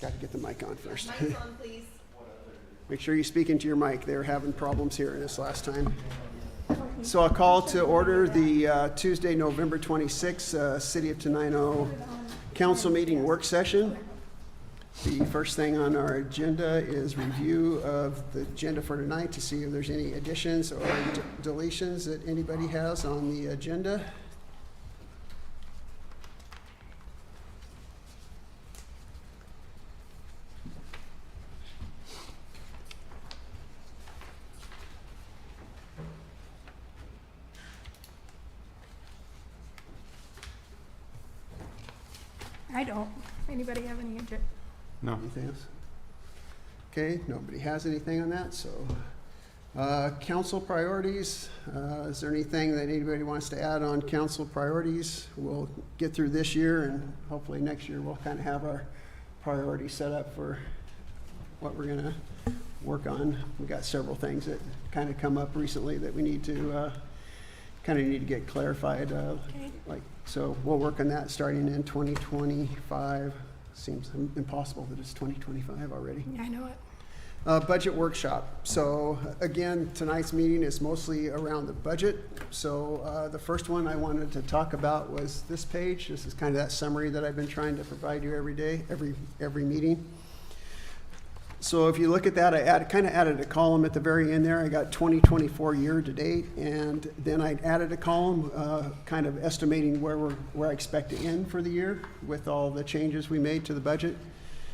Got to get the mic on first. Mic's on, please. Make sure you speak into your mic. They were having problems here this last time. So I'll call to order the Tuesday, November 26th, City of Tenino Council meeting work session. The first thing on our agenda is review of the agenda for tonight to see if there's any additions or deletions that anybody has on the agenda. I don't. Anybody have any input? No. Anything else? Okay, nobody has anything on that, so. Council priorities, is there anything that anybody wants to add on council priorities? We'll get through this year and hopefully next year we'll kind of have our priorities set up for what we're gonna work on. We got several things that kind of come up recently that we need to, get clarified. Okay. So we'll work on that starting in 2025. Seems impossible that it's 2025 already. Yeah, I know it. Budget workshop. So again, tonight's meeting is mostly around the budget. So the first one I wanted to talk about was this page. This is kind of that summary that I've been trying to provide you every day, every meeting. So if you look at that, I kind of added a column at the very end there. I got 2024 year to date, and then I added a column kind of estimating where I expect to end for the year with all the changes we made to the budget.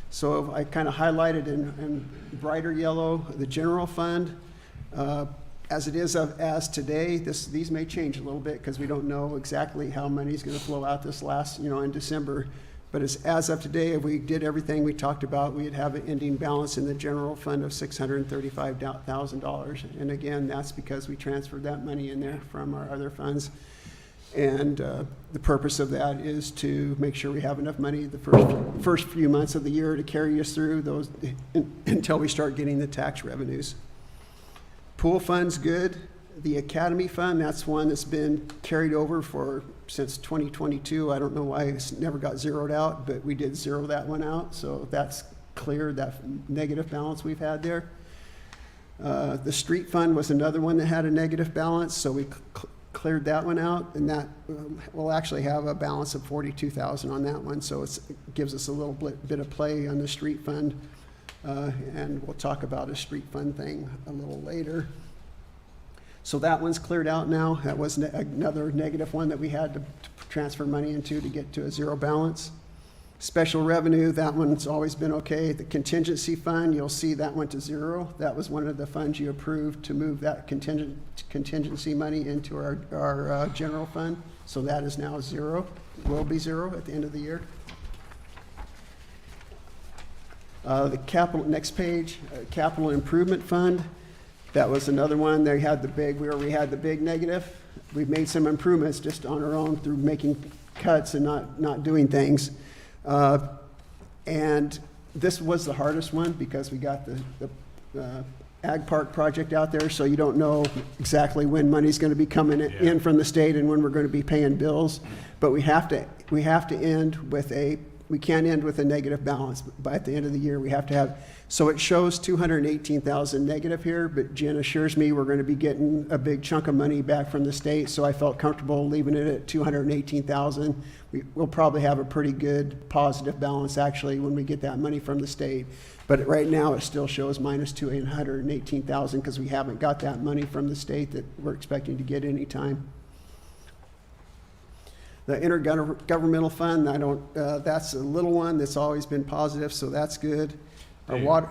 So I kind of highlighted in brighter yellow the general fund. As it is as today, these may change a little bit because we don't know exactly how money is going to flow out this last, in December. But as of today, if we did everything we talked about, we'd have an ending balance in the general fund of $635,000. And again, that's because we transferred that money in there from our other funds. And the purpose of that is to make sure we have enough money the first few months of the year to carry us through those until we start getting the tax revenues. Pool fund's good. The Academy Fund, that's one that's been carried over since 2022. I don't know why it's never got zeroed out, but we did zero that one out. So that's cleared that negative balance we've had there. The Street Fund was another one that had a negative balance. So we cleared that one out, and that we'll actually have a balance of $42,000 on that one. So it gives us a little bit of play on the Street Fund. And we'll talk about a Street Fund thing a little later. So that one's cleared out now. That was another negative one that we had to transfer money into to get to a zero balance. Special revenue, that one's always been okay. The contingency fund, you'll see that went to zero. That was one of the funds you approved to move that contingency money into our general fund. So that is now zero, will be zero at the end of the year. The capital, next page, capital improvement fund. That was another one. They had we had the big negative. We've made some improvements just on our own through making cuts and not doing things. And this was the hardest one because we got the ag park project out there, so you don't know exactly when money's going to be coming in from the state and when we're going to be paying bills. But we have to end with we can't end with a negative balance. By at the end of the year, we have to have. So it shows 218,000 negative here, but Jen assures me we're going to be getting a big chunk of money back from the state, so I felt comfortable leaving it at 218,000. We'll probably have a pretty good positive balance actually when we get that money from the state. But right now it still shows minus 218,000 because we haven't got that money from the state that we're expecting to get anytime. The intergovernmental fund, that's a little one that's always been positive, so that's good. Our water.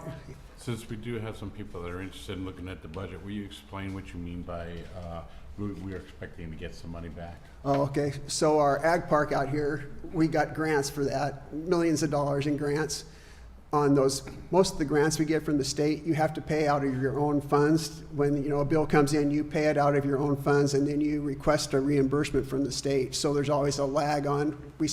Since we do have some people that are interested in looking at the budget, will you explain what you mean by we're expecting to get some money back? Oh, okay. So our ag park out here, we got grants for that, millions of dollars in grants. On those, most of the grants we get from the state, you have to pay out of your own funds. When a bill comes in, you pay it out of your own funds, and then you request a reimbursement from the state. So there's always a lag on. We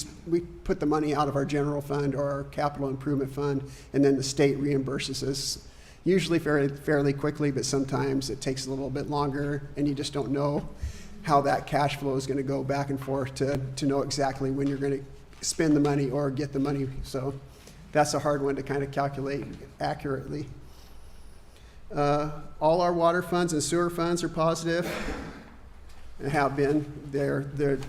put the money out of our general fund or our capital improvement fund, and then the state reimburses us. Usually fairly quickly, but sometimes it takes a little bit longer, and you just don't know how that cash flow is going to go back and forth to know exactly when you're going to spend the money or get the money. So that's a hard one to kind of calculate accurately. All our water funds and sewer funds are positive, and have been. The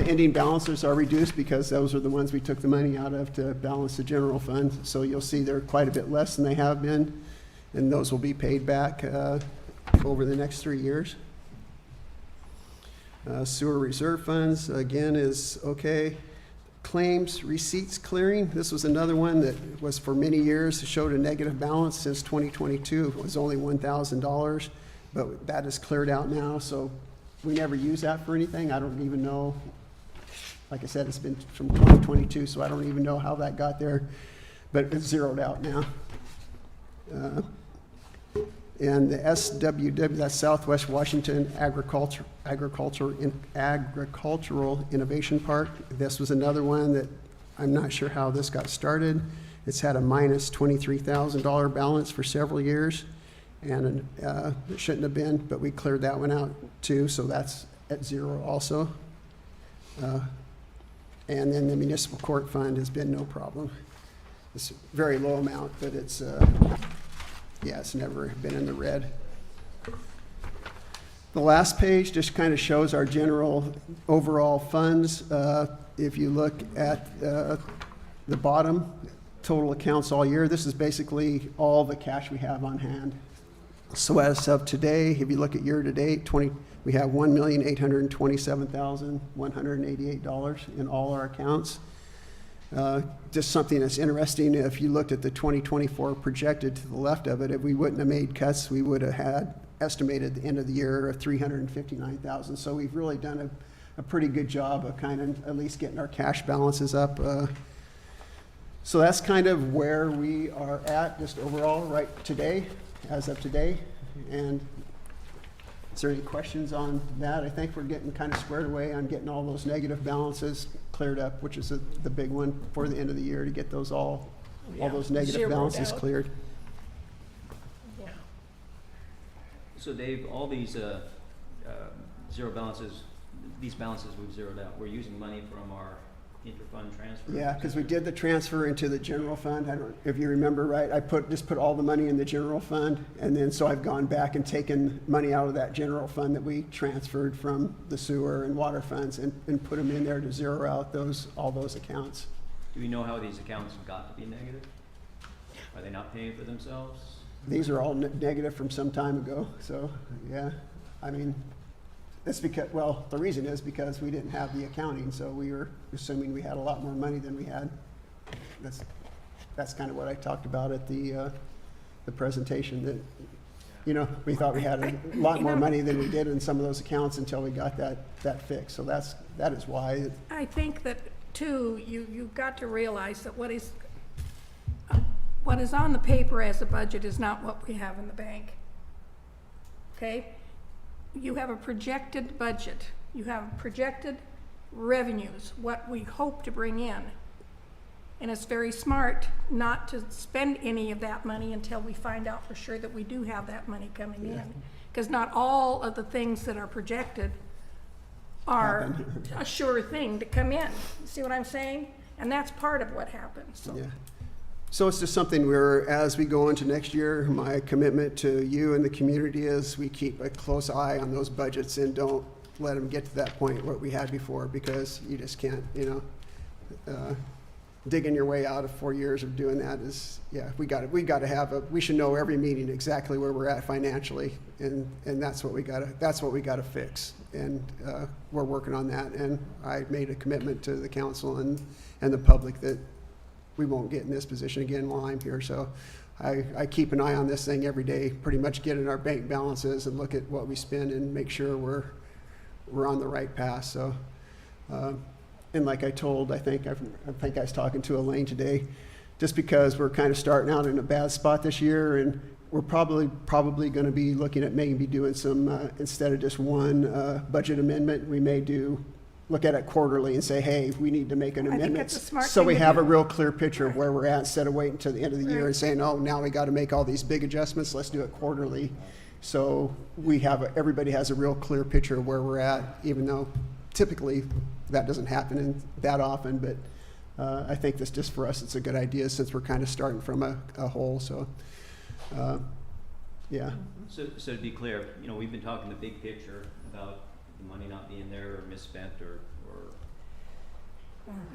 ending balances are reduced because those are the ones we took the money out of to balance the general fund. So you'll see they're quite a bit less than they have been, and those will be paid back over the next 3 years. Sewer reserve funds, again, is okay. Claims, receipts clearing, this was another one that was for many years, showed a negative balance since 2022. It was only $1,000, but that is cleared out now, so we never use that for anything. I don't even know, like I said, it's been from 2022, so I don't even know how that got there, but it's zeroed out now. And the SWW, that's Southwest Washington Agricultural Innovation Park. This was another one that I'm not sure how this got started. It's had a minus $23,000 balance for several years, and it shouldn't have been, but we cleared that one out too, so that's at zero also. And then the municipal court fund has been no problem. It's a very low amount, but it's yeah, it's never been in the red. The last page just kind of shows our general overall funds. If you look at the bottom, total accounts all year, this is basically all the cash we have on hand. So as of today, if you look at year to date, we have $1,827,188 in all our accounts. Just something that's interesting, if you looked at the 2024 projected to the left of it, if we wouldn't have made cuts, we would have had estimated the end of the year of $359,000. So we've really done a pretty good job of kind of at least getting our cash balances up. So that's kind of where we are at just overall right today, as of today. And is there any questions on that? I think we're getting kind of squared away on getting all those negative balances cleared up, which is the big one for the end of the year, to get those all those negative Zeroed balances out. cleared. Yeah. So Dave, all these zero balances, these balances we've zeroed out, we're using money from our interfund transfer? Yeah, because we did the transfer into the general fund. I don't, if you remember right, I just put all the money in the general fund, and then so I've gone back and taken money out of that general fund that we transferred from the sewer and water funds and put them in there to zero out all those accounts. Do we know how these accounts got to be negative? Are they not paying for themselves? These are all negative from some time ago, so yeah, I mean, it's because, well, the reason is because we didn't have the accounting, so we were assuming we had a lot more money than we had. That's kind of what I talked about at the presentation, that, you know, we thought we had a lot more money than we did in some of those accounts until we got that fixed. So that is why. I think that too, you've got to realize that what is on the paper as a budget is not what we have in the bank. Okay? You have a projected budget. You have projected revenues, what we hope to bring in. And it's very smart not to spend any of that money until we find out for sure that we do have that money coming in. Because not all of the things that are projected are a sure thing to come in. See what I'm saying? And that's part of what happens. So. Yeah. So it's just something where, as we go into next year, my commitment to you and the community is we keep a close eye on those budgets and don't let them get to that point what we had before, because you just can't, you know, digging your way out of 4 years of doing that is, yeah, we got to we should know every meeting exactly where we're at financially, and that's what we got to fix, and we're working on that. And I made a commitment to the council and the public that we won't get in this position again while I'm here. So I keep an eye on this thing every day, pretty much get in our bank balances and look at what we spend and make sure we're on the right path. So, and like I told, I think I was talking to Elaine today, just because we're kind of starting out in a bad spot this year, and we're probably going to be looking at maybe doing some, instead of just one budget amendment, we may look at it quarterly and say, hey, we need to make an amendment. that's a smart so thing we to have do. a real clear picture of where we're at, instead of waiting until the end of the year Right. and saying, oh, now we got to make all these big adjustments. Let's do it quarterly. So everybody has a real clear picture of where we're at, even though typically that doesn't happen that often. But I think this just for us, it's a good idea since we're kind of starting from a hole, so, yeah. So to be clear, you know, we've been talking the big picture about the money not being there or misspent or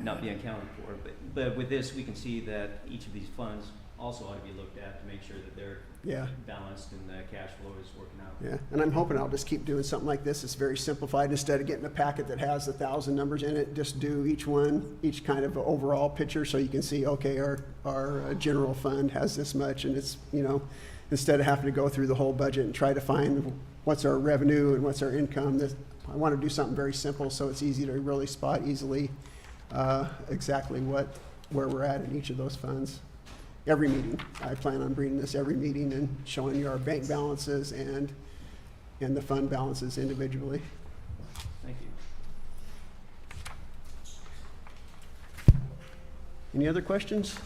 not being accounted for, but with this, we can see that each of these funds also ought to be looked at to make sure that they're Yeah. balanced and the cash flow is working out. Yeah, and I'm hoping I'll just keep doing something like this. It's very simplified. Instead of getting a packet that has 1,000 numbers in it, just do each one, each kind of overall picture so you can see, okay, our general fund has this much, and it's, you know, instead of having to go through the whole budget and try to find what's our revenue and what's our income, I want to do something very simple so it's easy to really spot easily exactly where we're at in each of those funds. Every meeting, I plan on bringing this every meeting and showing you our bank balances and the fund balances individually. Thank you. Any other questions?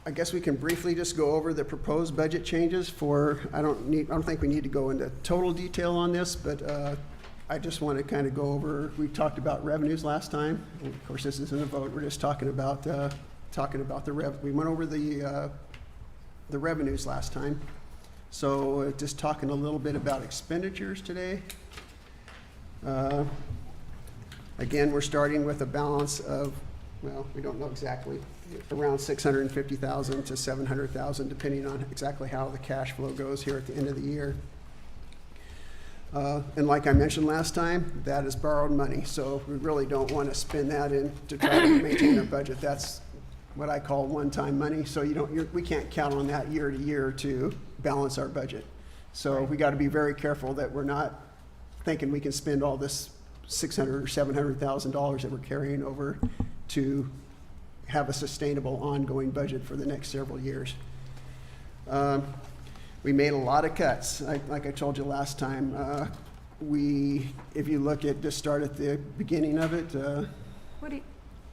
I guess we can briefly just go over the proposed budget changes for, I don't think we need to go into total detail on this, but I just want to kind of go over, we talked about revenues last time. And of course, this isn't a vote, we're just talking about the we went over the revenues last time. So just talking a little bit about expenditures today. Again, we're starting with a balance of, well, we don't know exactly, around 650,000 to 700,000, depending on exactly how the cash flow goes here at the end of the year. And like I mentioned last time, that is borrowed money, so we really don't want to spend that in to try to maintain our budget. That's what I call one-time money, so we can't count on that year to year to balance our budget. So we got to be very careful that we're not thinking we can spend all this $600,000 or $700,000 that we're carrying over to have a sustainable ongoing budget for the next several years. We made a lot of cuts, like I told you last time. If you look at, just start at the beginning of it.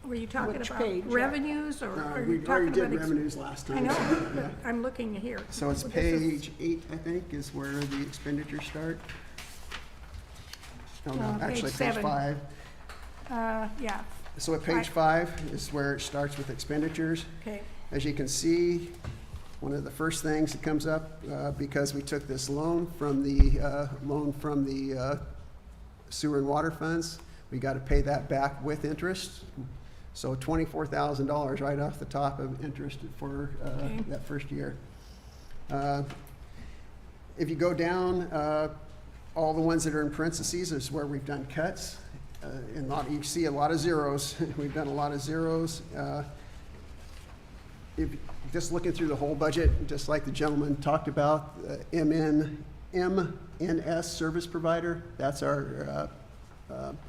Were you talking Which about page? revenues, or are We you already talking did about? revenues last time. I know, so, but yeah. I'm looking here. So it's Well, this is- page 8, I think, is where the expenditures start. Oh, no, page actually, page 7. 5. Yeah, So at page 5 is where it starts with expenditures. okay, As you can see, one of the first things that comes up, because we took this loan from the sewer and water funds, we got to pay that back with interest. So $24,000 right off the top of interest for Okay. that first year. If you go down, all the ones that are in parentheses is where we've done cuts. And you see a lot of zeros. We've done a lot of zeros. If just looking through the whole budget, just like the gentleman talked about, MNS service provider, that's our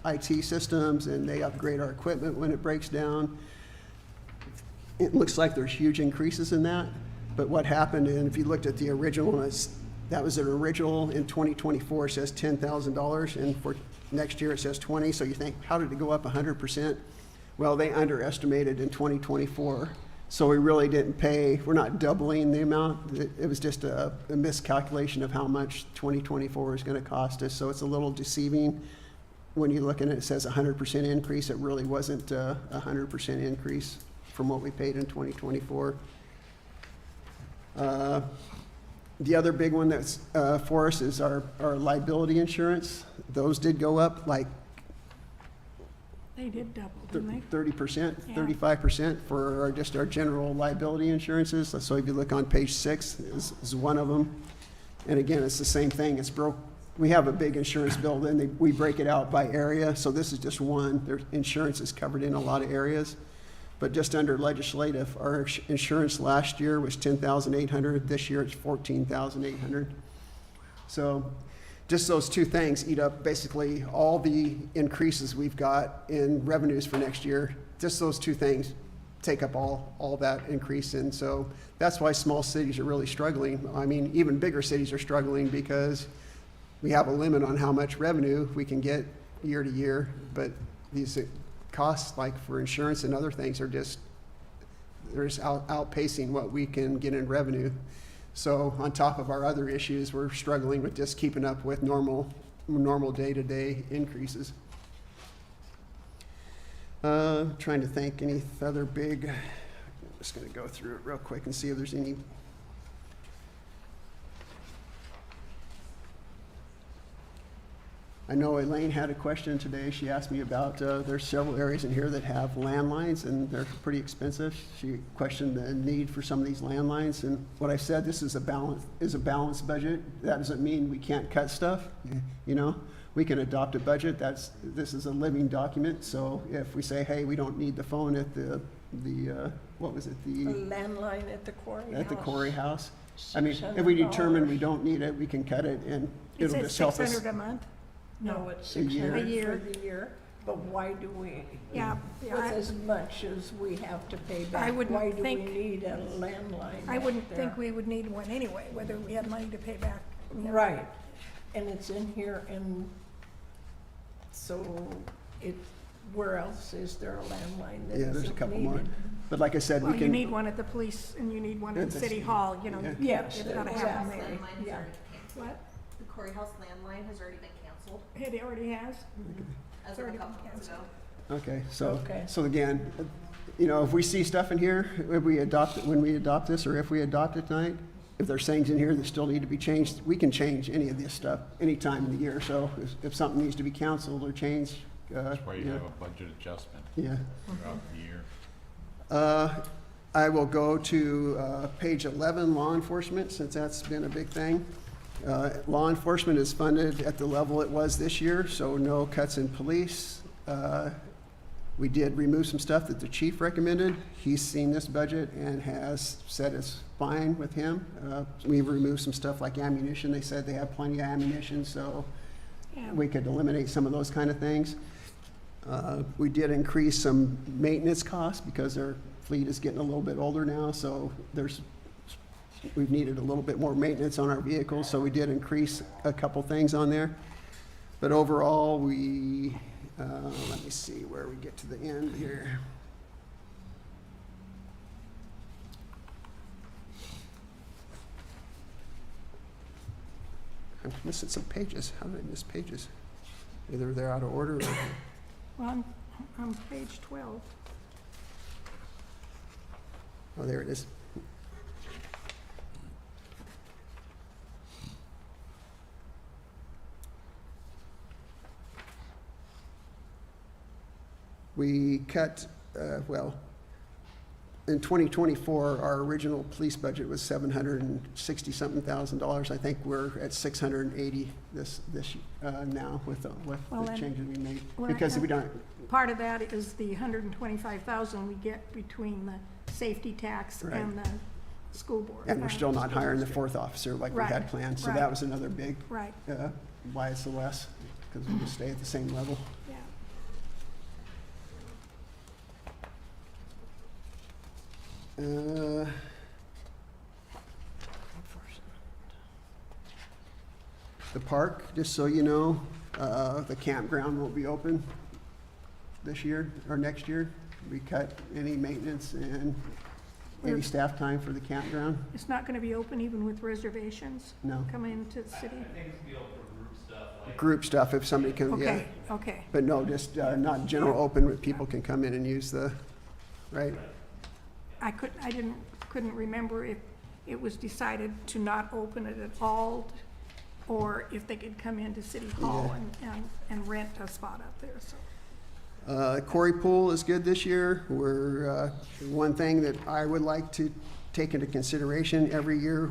IT systems, and they upgrade our equipment when it breaks down. It looks like there's huge increases in that, but what happened, and if you looked at the original, that was an original in 2024, it says $10,000, and for next year it says 20, so you think, how did it go up 100%? Well, they underestimated in 2024. So we really didn't pay, we're not doubling the amount. It was just a miscalculation of how much 2024 is going to cost us. So it's a little deceiving when you look at it, it says 100% increase. It really wasn't a 100% increase from what we paid in 2024. The other big one that's for us is our liability insurance. Those did go up like they did double, didn't they? 30%, Yeah. 35% for just our general liability insurances. So if you look on page 6 is one of them. And again, it's the same thing. We have a big insurance bill, then we break it out by area. So this is just one. Their insurance is covered in a lot of areas. But just under legislative, our insurance last year was $10,800. This year it's $14,800. So just those two things eat up basically all the increases we've got in revenues for next year. Just those two things take up all that increase. And so that's why small cities are really struggling. I mean, even bigger cities are struggling because we have a limit on how much revenue we can get year to year, but these costs, like for insurance and other things, they're just outpacing what we can get in revenue. So on top of our other issues, we're struggling with just keeping up with normal normal day-to-day increases. Trying to think any other big, I'm just gonna go through it real quick and see if there's any. I know Elaine had a question today. She asked me about, there's several areas in here that have landlines and they're pretty expensive. She questioned the need for some of these landlines, and what I said, this is a balanced budget. That doesn't mean we can't cut stuff, you know? We can adopt a budget. This is a living document, so if we say, hey, we don't need the phone at the what was it, A landline at the quarry house. at the quarry house. I mean, if we determine we $600. don't need it, we can cut it and Is it'll it just help us. 600 a month? No, it's A year. 600 A year. for the year, but why do we? Yeah, With yeah, as much as we have to pay back, wouldn't why do we think- need a landline I up wouldn't there? think we would need one anyway, whether we had money to pay back. you know. Right, and it's in here, and so where else is there a landline that Yeah, there's a isn't couple more. needed? But like I said, we Well, you can. need one at the police and you need one at At the the city ci- hall, you know. yeah. Yes, It's gotta exactly. happen there. Landline has Yeah. already been canceled. What? The Corey House landline has already been canceled It already has? as of already a been couple months ago. canceled. Okay, Okay. so again, you know, if we see stuff in here, when we adopt this, or if we adopt it tonight, if there's things in here that still need to be changed, we can change any of this stuff any time in the year. So if something needs to be canceled or changed, That's why you yeah, have a budget adjustment yeah. throughout the year. I will go to page 11, law enforcement, since that's been a big thing. Law enforcement is funded at the level it was this year, so no cuts in police. We did remove some stuff that the chief recommended. He's seen this budget and has said it's fine with him. We've removed some stuff like ammunition. They said they have plenty of ammunition, so Yeah. we could eliminate some of those kind of things. We did increase some maintenance costs because our fleet is getting a little bit older now, so we've needed a little bit more maintenance on our vehicles, so we did increase a couple things on there. But overall, let me see where we get to the end here. I'm missing some pages. How did I miss pages? Either they're out of order or. Well, on page 12. Oh, there it is. We cut, in 2024, our original police budget was $760-something thousand. I think we're at 680 this now with Well, the then- changes we made. well, Because I- we don't, Part of that is the 125,000 we get between the safety tax Right. and the school board. and we're still not hiring the fourth officer like we had Right, planned. So right. that was another big, Right, why it's the less, because we just stay at the same level. yeah. The park, just so you know, the campground won't be open this year or next year. We cut any maintenance and any We're- staff time for the campground. It's not going to be open even with reservations No, coming into the city? group stuff if somebody can, yeah. Okay, okay. But no, just not general open, but people can come in and use right? Couldn't remember if it was decided to not open it at all, or if they could come into City Hall and rent a spot up there, so. Quarry Pool is good this year. One thing that I would like to take into consideration, every year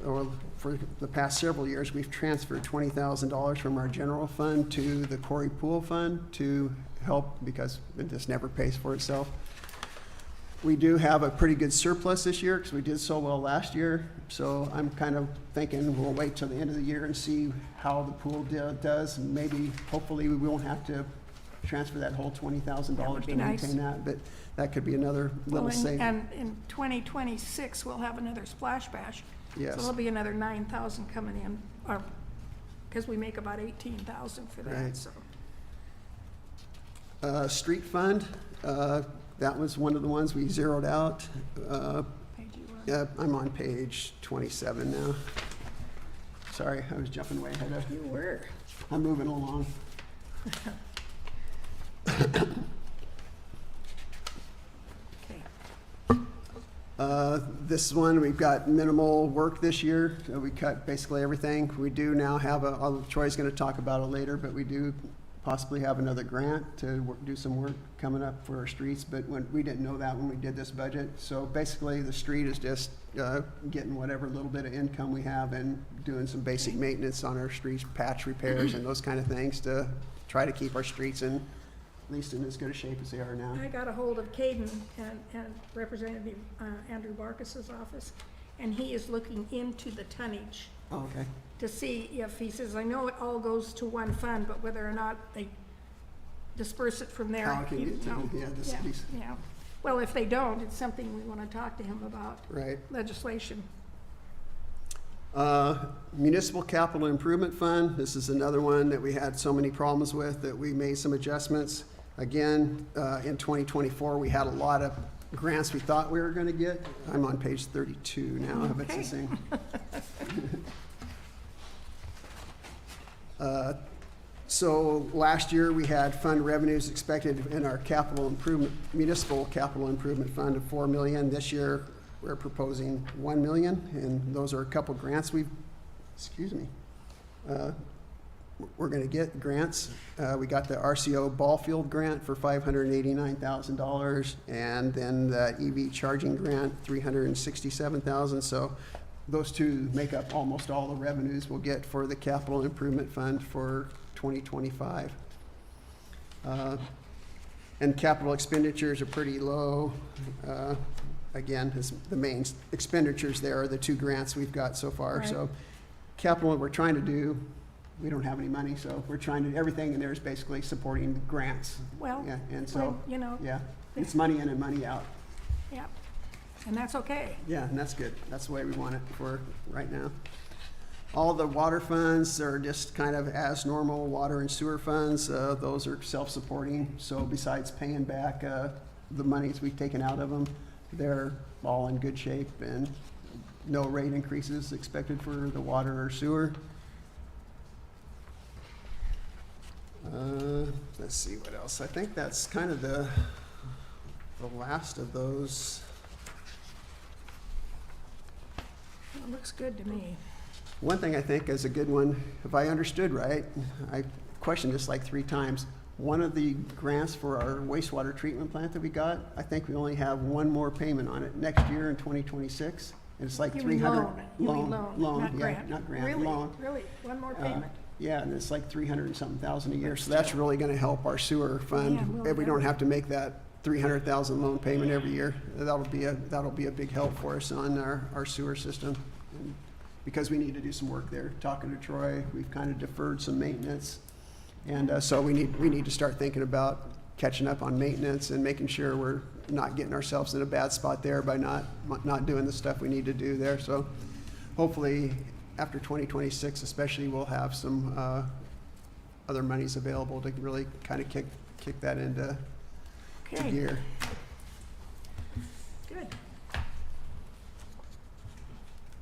or for the past several years, we've transferred $20,000 from our general fund to the Quarry Pool Fund to help, because it just never pays for itself. We do have a pretty good surplus this year because we did so well last year. So I'm kind of thinking we'll wait till the end of the year and see how the pool does. And maybe, hopefully, we won't have to transfer that whole $20,000 That would to be nice. maintain that. But that could be another little Well, saving. and in 2026, we'll have another splash bash. So Yes, there'll be another 9,000 coming in, or, because we make about 18,000 for that, Right. so. street fund, that was one of the ones we zeroed out. Page you were. I'm on page 27 now. Sorry, I was jumping way ahead of. You were. I'm moving along. Okay. This one, we've got minimal work this year. We cut basically everything. We do now have Troy's gonna talk about it later, but we do possibly have another grant to do some work coming up for our streets, but we didn't know that when we did this budget. So basically, the street is just getting whatever little bit of income we have and doing some basic maintenance on our streets, patch repairs and those kind of things to try to keep our streets at least in as good a shape as they are now. I got a hold of Caden and Representative Andrew Barkis's office, and he is looking into the tonnage Oh, okay. to see if, he says, I know it all goes to one fund, but whether or not they disperse it from there. Allocate he- it to no. the Yeah, cities. yeah. Well, if they don't, it's something we want to talk to him about, Right. legislation. Municipal Capital Improvement Fund, this is another one that we had so many problems with that we made some adjustments. Again, in 2024, we had a lot of grants we thought we were gonna get. I'm on page 32 now, if it's Okay. the same. So last year, we had fund revenues expected in our municipal capital improvement fund of 4 million. This year, we're proposing 1 million, and those are a couple grants we're gonna get grants. We got the RCO ball field grant for $589,000, and then the EV charging grant, $367,000. So those two make up almost all the revenues we'll get for the capital improvement fund for 2025. And capital expenditures are pretty low. Again, the main expenditures there are the two grants we've got so far. Right. So capital, we're trying to do, we don't have any money, so we're trying to, everything in there is basically supporting grants. Well, Yeah, and so, well, you know, yeah, it's money in and money out. yeah, and that's okay. Yeah, and that's good. That's the way we want it for right now. All the water funds are just kind of as normal water and sewer funds. Those are self-supporting. So besides paying back the monies we've taken out of them, they're all in good shape and no rate increases expected for the water or sewer. Let's see what else. I think that's kind of the last of those. It looks good to me. One thing I think is a good one, if I understood right, I questioned this like 3 times. One of the grants for our wastewater treatment plant that we got, I think we only have one more payment on it next year in 2026. And it's like You 300. mean loan, not yeah, grant. not grant, Really? loan. Really? One more payment? Yeah, and it's like 300 and something thousand a year. So that's really gonna help our sewer fund. Yeah, well, If we don't yeah. have to make that 300,000 loan payment every year, that'll be a big help for us on our sewer system. And because we need to do some work there. Talking to Troy, we've kind of deferred some maintenance. And so we need to start thinking about catching up on maintenance and making sure we're not getting ourselves in a bad spot there by not doing the stuff we need to do there. So hopefully, after 2026 especially, we'll have some other monies available to really kind of kick that into Okay, gear. good.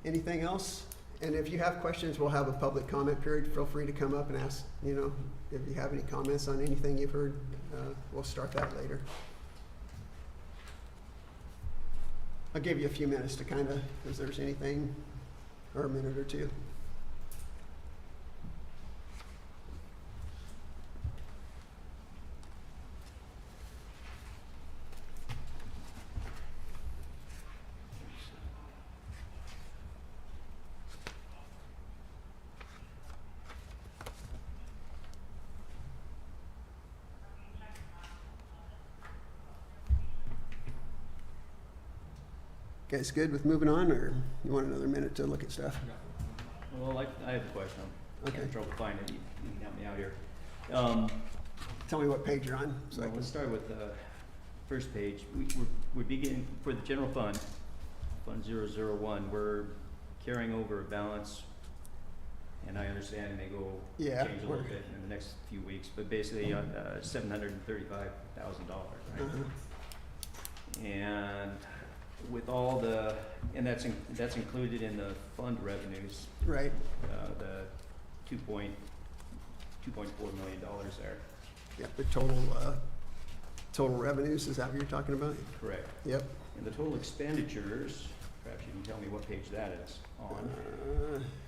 Anything else? And if you have questions, we'll have a public comment period. Feel free to come up and ask, if you have any comments on anything you've heard. We'll start that later. I'll give you a few minutes to kind of, if there's anything, or a minute or two. Guys good with moving on, or you want another minute to look at stuff? Well, I have a question. I'm Okay. having trouble finding it. You can help me out here. Tell me what page you're on, so I Well, can. let's start with the first page. We're beginning, for the general fund, Fund 001, we're carrying over a balance, and I understand it may go Yeah, change a little bit in the next few weeks, but basically $735,000, right? And with all and that's included in the fund revenues, Right, the $2.4 million there. Yep, the total revenues, is that what you're talking about? Correct. Yep. And the total expenditures, perhaps you can tell me what page that is on.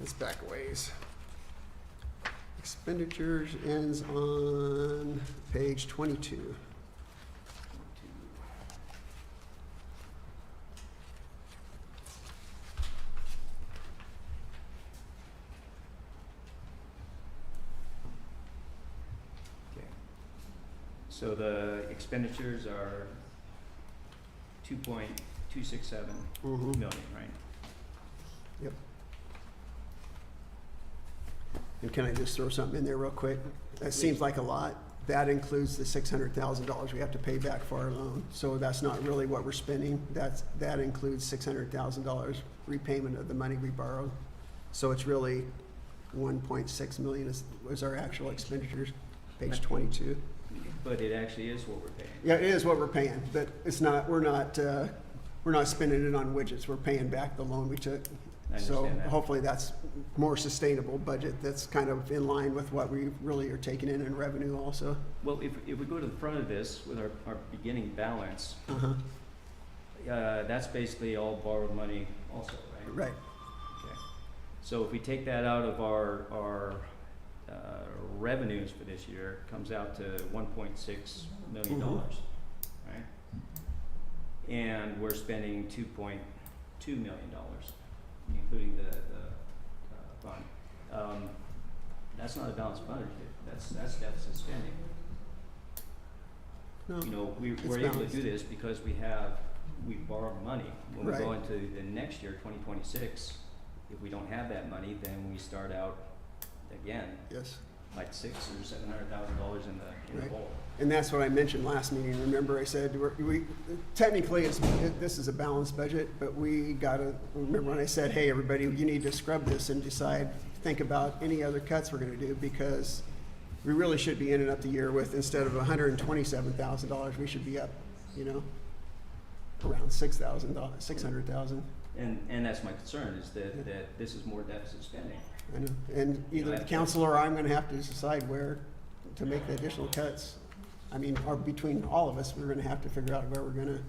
It's back a ways. Expenditures ends on page 22. Okay. So the expenditures are 2.267 Mhm. million, right? Yep. And can I just throw something in there real quick? That seems like a lot. That includes the $600,000 we have to pay back for our loan. So that's not really what we're spending. That includes $600,000 repayment of the money we borrowed. So it's really 1.6 million was our actual expenditures, page 22. But it actually is what we're paying. Yeah, it is what we're paying, but it's not, we're not spending it on widgets. We're paying back the loan we took. I So understand that. hopefully that's more sustainable budget that's kind of in line with what we really are taking in revenue also. Well, if we go to the front of this with our beginning balance, Uh-huh, that's basically all borrowed money also, right? right. Okay. So if we take that out of our revenues for this year, it comes out to $1.6 million, right? And we're spending $2.2 million, including the fund. That's not a balanced budget, that's deficit spending. No, You know, we're it's able to balanced. do this because we borrowed money. When we go Right. into the next year, 2026, if we don't have that money, then we start out again, Yes. like $600,000 or $700,000 in the Right. hole. And that's what I mentioned last meeting. Remember, I said, technically, this is a balanced budget, but we gotta, remember when I said, hey, everybody, you need to scrub this and decide, think about any other cuts we're gonna do, because we really should be ending up the year with, instead of $127,000, we should be up, around $600,000. And that's my concern, is that this is more deficit spending. I know, and either the council or I'm gonna have to decide where to make the additional cuts. I mean, or between all of us, we're gonna have to figure out where we're gonna,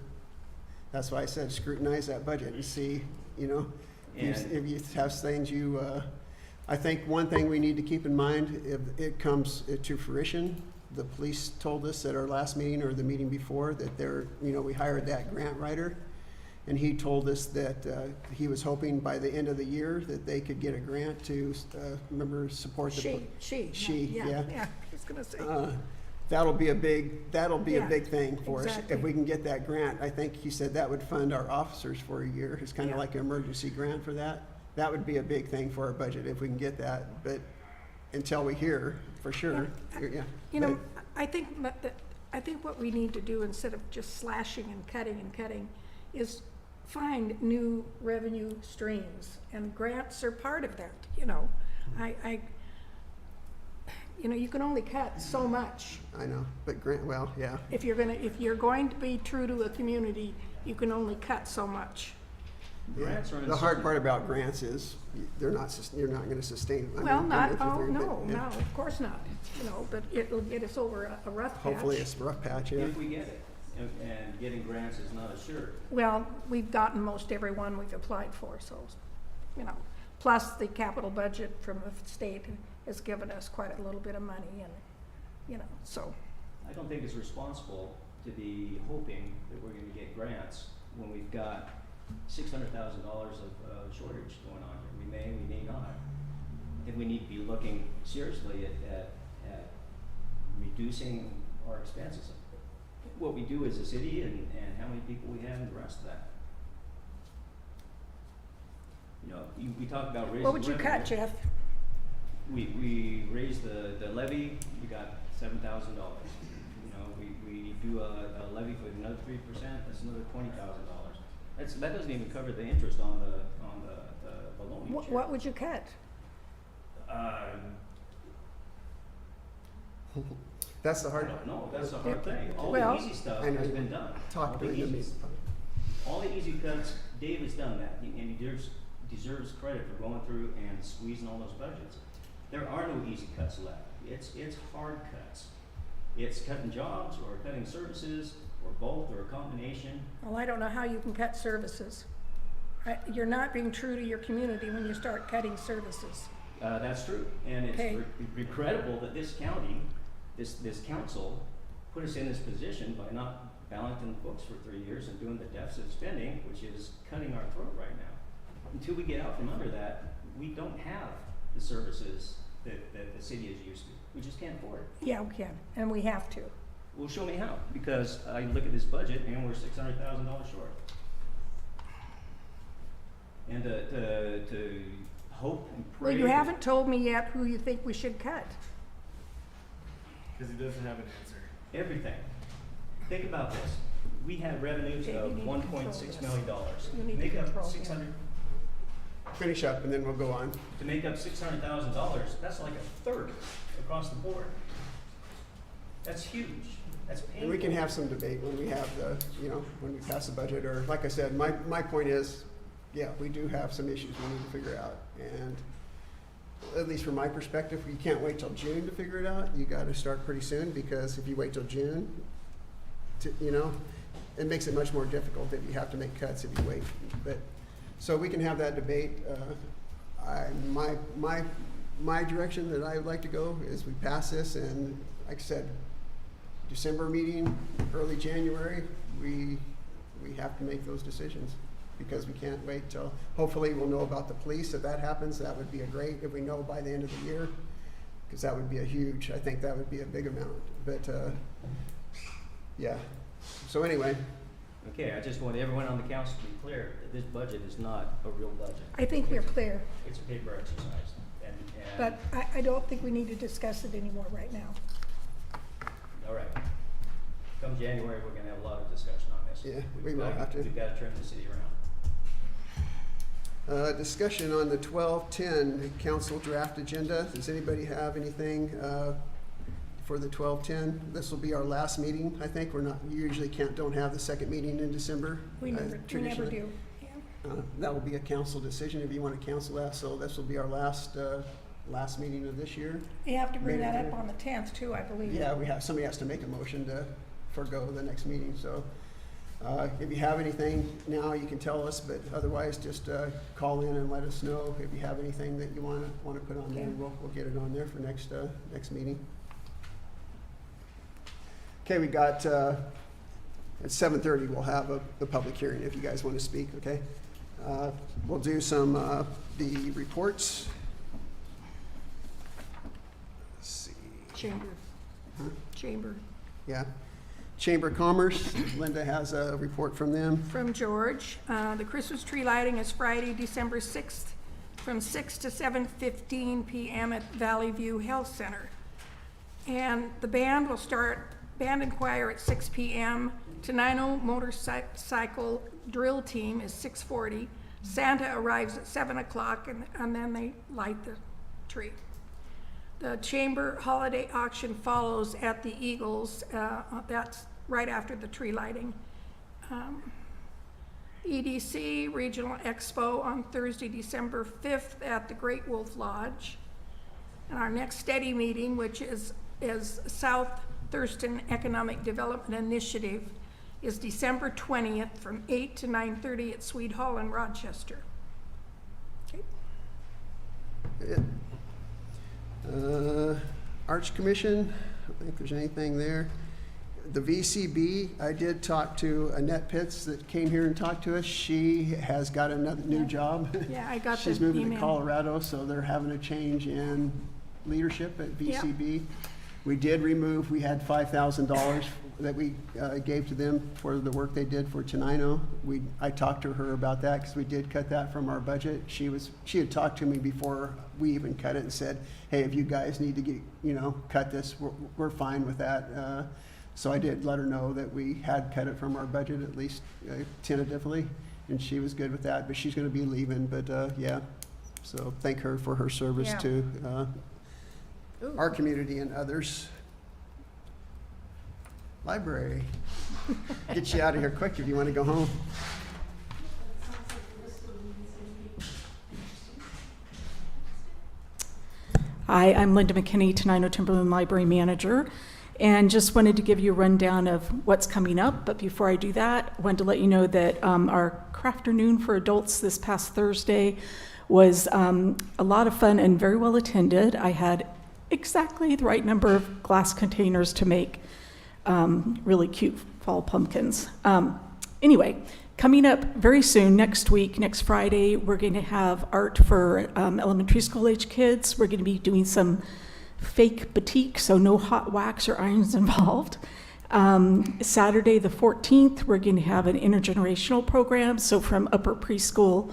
that's why I said scrutinize that budget and see, if you have things I think one thing we need to keep in mind, if it comes to fruition, the police told us at our last meeting or the meeting before that we hired that grant writer. And he told us that he was hoping by the end of the year that they could get a grant to, support the. She, yeah. Yeah, I was gonna say. That'll be a big Yeah, thing for us. exactly. If we can get that grant, I think he said that would fund our officers for a year. It's kind of Yeah. like an emergency grant for that. That would be a big thing for our budget if we can get that, but until we hear for sure, yeah. I think what we need to do, instead of just slashing and cutting, is find new revenue streams, and grants are part of that, you can only cut so much. I know, but well, yeah. If you're going to be true to a community, you can only cut so much. Grants are The hard part about grants is you're not gonna sustain them. Well, not, if you're- no, yeah. of course not, but it'll get us over a rough patch. Hopefully it's a rough patch, yeah. If we get it, and getting grants is not assured. Well, we've gotten most every one we've applied for, so, plus the capital budget from the state has given us quite a little bit of money, and, so. I don't think it's responsible to be hoping that we're gonna get grants when we've got $600,000 of shortage going on here. We may not. I think we need to be looking seriously at reducing our expenses. What we do as a city and how many people we have and the rest of that. We talk about raising What would you revenue. cut, Jeff? We raised the levy, we got $7,000. We do a levy for another 3%, that's another $20,000. That doesn't even cover the interest on the loan each year. What would you cut? That's the I hard, don't know, that's a hard thing. All Well, the easy stuff I know. has been done. talk during the meeting. All the easy cuts, Dave has done that, and he deserves credit for going through and squeezing all those budgets. There are no easy cuts left. It's hard cuts. It's cutting jobs or cutting services or both or a combination. Well, I don't know how you can cut services. You're not being true to your community when you start cutting services. That's true, and it's Okay. regrettable that this county, this council, put us in this position by not balancing the books for 3 years and doing the deficit spending, which is cutting our throat right now. Until we get out from under that, we don't have the services that the city is used to. We just can't afford it. Yeah, we can, and we have to. Well, show me how, because I look at this budget and we're $600,000 short. And to hope and pray. Well, you haven't told me yet who you think we should cut. Because he doesn't have an answer. Everything. Think about this. We had revenues Okay, you of need to $1.6 control million. You need to Make up control him. 600. Finish up and then we'll go on. To make up $600,000, that's like a third across the board. That's huge. That's painful. And we can have some debate when we have the, you know, when we pass the budget, or like I said, my point is, yeah, we do have some issues we need to figure out. And at least from my perspective, you can't wait till June to figure it out. You gotta start pretty soon, because if you wait till June, you know, it makes it much more difficult if you have to make cuts if you wait. But, so we can have that debate. My direction that I would like to go is we pass this, and like I said, December meeting, early January, we have to make those decisions, because we can't wait till, hopefully we'll know about the police. If that happens, that would be a great, if we know by the end of the year, because that would be a huge, I think that would be a big amount. But, yeah. So anyway, Okay, I just want everyone on the council to be clear that this budget is not a real budget. I think we're clear, It's a paper exercise. And but I don't think we need to discuss it anymore right now. all right. Come January, we're gonna have a lot of discussion on this. Yeah, We've we will gotta- have to. We've gotta turn the city around. discussion on the 12-10 council draft agenda. Does anybody have anything for the 12-10? This will be our last meeting, I think. We usually don't have the second meeting in December. We never traditionally. do. Yeah. That will be a council decision if you want to cancel that. So this will be our last meeting of this year. You have to bring that Maybe. up on the 10th too, I believe. Yeah, somebody has to make a motion to forego the next meeting. So if you have anything now, you can tell us, but otherwise just call in and let us know if you have anything that you want to put on there. Okay. We'll get it on there for next meeting. Okay, we got at 7:30 we'll have the public hearing if you guys want to speak. Okay, we'll do some the reports. Let's see. Chamber. Chamber. Yeah. Chamber of Commerce, Linda has a report from them. From George. The Christmas tree lighting is Friday, December 6th, from 6 to 7:15 p.m. at Valley View Health Center. And the band will start, band and choir at 6 p.m. Tenino motorcycle drill team is 6:40. Santa arrives at 7 o'clock, and then they light the tree. The Chamber holiday auction follows at the Eagles. That's right after the tree lighting. EDC Regional Expo on Thursday, December 5th at the Great Wolf Lodge. And our next steady meeting, which is South Thurston Economic Development Initiative, is December 20th from 8 to 9:30 at Sweet Hall in Rochester. Okay. Yeah. Arts Commission, I don't think there's anything there. The VCB, I did talk to Annette Pitts that came here and talked to us. She has got another new job. Yeah, I got the She's moving to email. Colorado, so they're having a change in leadership at VCB. We did remove, we had $5,000 that we gave to them for the work they did for Tenino. I talked to her about that because we did cut that from our budget. She had talked to me before we even cut it and said, hey, if you guys need to cut this, we're fine with that. So I did let her know that we had cut it from our budget, at least tentatively, and she was good with that, but she's gonna be leaving, but yeah. So thank her for her service Yeah. to our community and others. Library. Get you out of here quick if you want to go home. Hi, I'm Linda McKinney, Tenino Timberland Library Manager, and just wanted to give you a rundown of what's coming up. But before I do that, I wanted to let you know that our Crafternoon for adults this past Thursday was a lot of fun and very well attended. I had exactly the right number of glass containers to make really cute fall pumpkins. Anyway, coming up very soon, next week, next Friday, we're going to have art for elementary school age kids. We're going to be doing some fake batik, so no hot wax or irons involved. Saturday the 14th, we're going to have an intergenerational program, so from upper preschool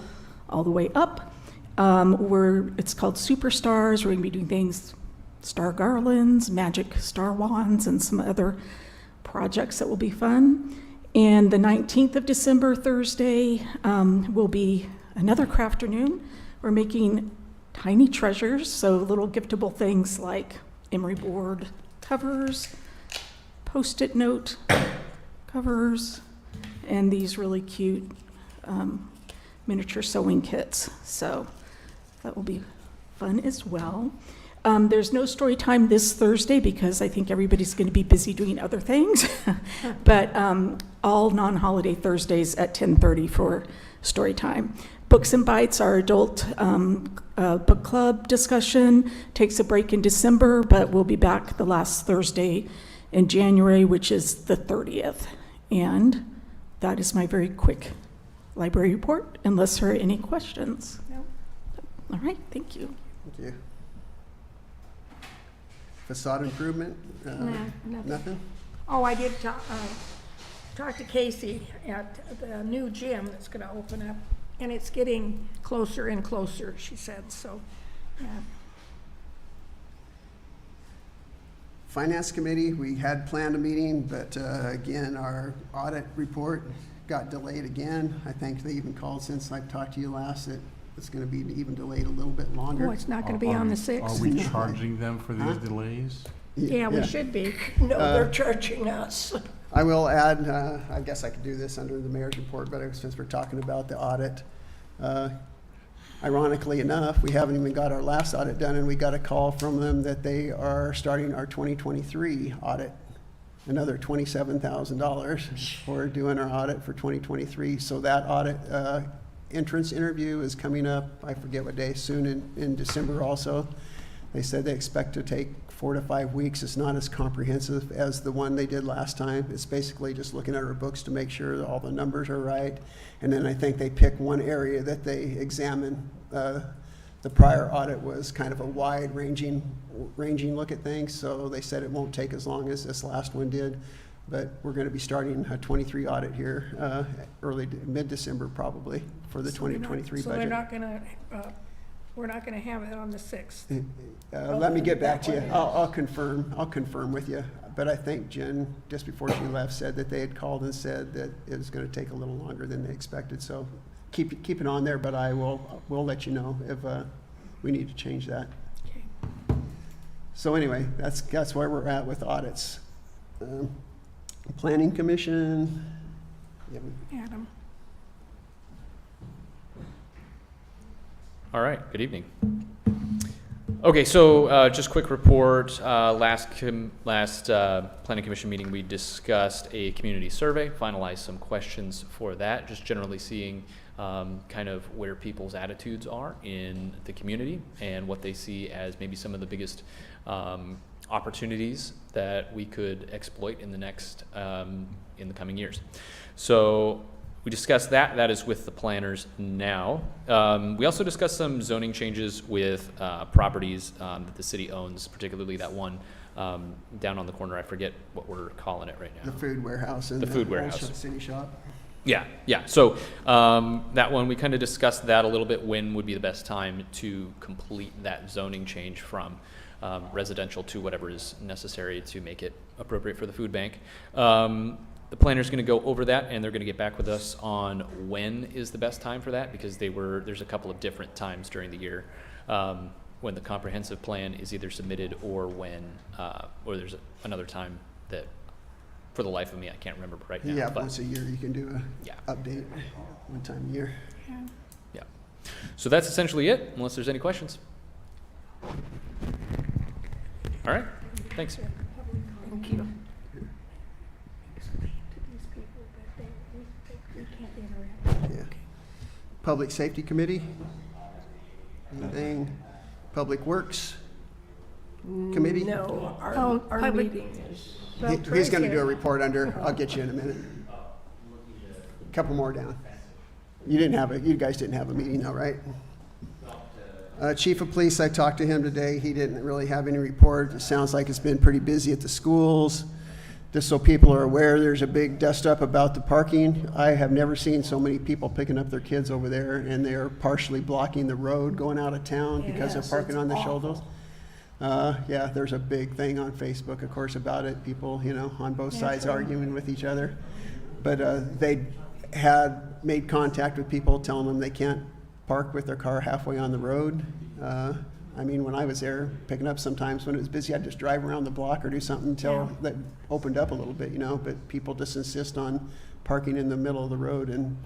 all the way up. It's called Superstars. We're going to be doing things, star garlands, magic star wands, and some other projects that will be fun. And the 19th of December, Thursday, will be another Crafternoon. We're making tiny treasures, so little giftable things like emery board covers, Post-it note covers, and these really cute miniature sewing kits. So that will be fun as well. There's no story time this Thursday because I think everybody's going to be busy doing other things. But all non-holiday Thursdays at 10:30 for story time. Books and Bites, our adult book club discussion, takes a break in December, but we'll be back the last Thursday in January, which is the 30th. And that is my very quick library report, unless there are any questions. No. All right, thank you. Thank you. Facade improvement? No, Nothing? Oh, I did talk to Casey at the new gym that's gonna open up, and it's getting closer and closer, she said, so, yeah. Finance Committee, we had planned a meeting, but again, our audit report got delayed again. I think they even called since I've talked to you last that it's going to be even delayed a little bit longer. Oh, it's not gonna be on the 6th? Are we charging them for these delays? Yeah, we should be. No, they're charging us. I will add, I guess I could do this under the mayor's report, but since we're talking about the audit, ironically enough, we haven't even got our last audit done, and we got a call from them that they are starting our 2023 audit. Another $27,000 for doing our audit for 2023. So that audit entrance interview is coming up, I forget what day, soon in December also. They said they expect to take 4 to 5 weeks. It's not as comprehensive as the one they did last time. It's basically just looking at our books to make sure that all the numbers are right. And then I think they pick one area that they examine. The prior audit was kind of a wide ranging look at things, so they said it won't take as long as this last one did. But we're going to be starting a 23 audit here mid-December probably for the 2023 budget. So they're not gonna, we're not gonna have it on the 6th. Let me get back to you. I'll confirm with you. But I think Jen, just before she left, said that they had called and said that it was going to take a little longer than they expected. So keep it on there, but we'll let you know if we need to change that. Okay. So anyway, that's where we're at with audits. Planning Commission. Yeah, Adam. All right, good evening. Okay, so just quick report. Last Planning Commission meeting, we discussed a community survey, finalized some questions for that, just generally seeing kind of where people's attitudes are in the community and what they see as maybe some of the biggest opportunities that we could exploit in the coming years. So we discussed that. That is with the planners now. We also discussed some zoning changes with properties that the city owns, particularly that one down on the corner. I forget what we're calling it right now. the food warehouse and The food old warehouse. city shop. Yeah. So that one, we kind of discussed that a little bit. When would be the best time to complete that zoning change from residential to whatever is necessary to make it appropriate for the food bank. The planner's going to go over that, and they're going to get back with us on when is the best time for that, because there's a couple of different times during the year when the comprehensive plan is either submitted or when or there's another time that, for the life of me, I can't remember right now. Yeah, but once a year you can do a Yeah. update, one time a year. Yeah. So that's essentially it, unless there's any questions. All right, thanks. Thank you. Yeah. Public Safety Committee? Anything? Public Works Committee? No, Oh, our public- meeting is, He's gonna do a report under, I'll get you in a minute. Couple more down. You guys didn't have a meeting though, right? Chief of Police, I talked to him today. He didn't really have any report. It sounds like it's been pretty busy at the schools. Just so people are aware, there's a big dust up about the parking. I have never seen so many people picking up their kids over there, and they're partially blocking the road going out of town because they're Yes, parking it's on the awful. shoulders. Yeah, there's a big thing on Facebook, of course, about it. People, on both sides arguing with each other. But they had made contact with people telling them they can't park with their car halfway on the road. When I was there picking up sometimes when it was busy, I'd just drive around the block or do something until that opened up a little bit, but people just insist on parking in the middle of the road, and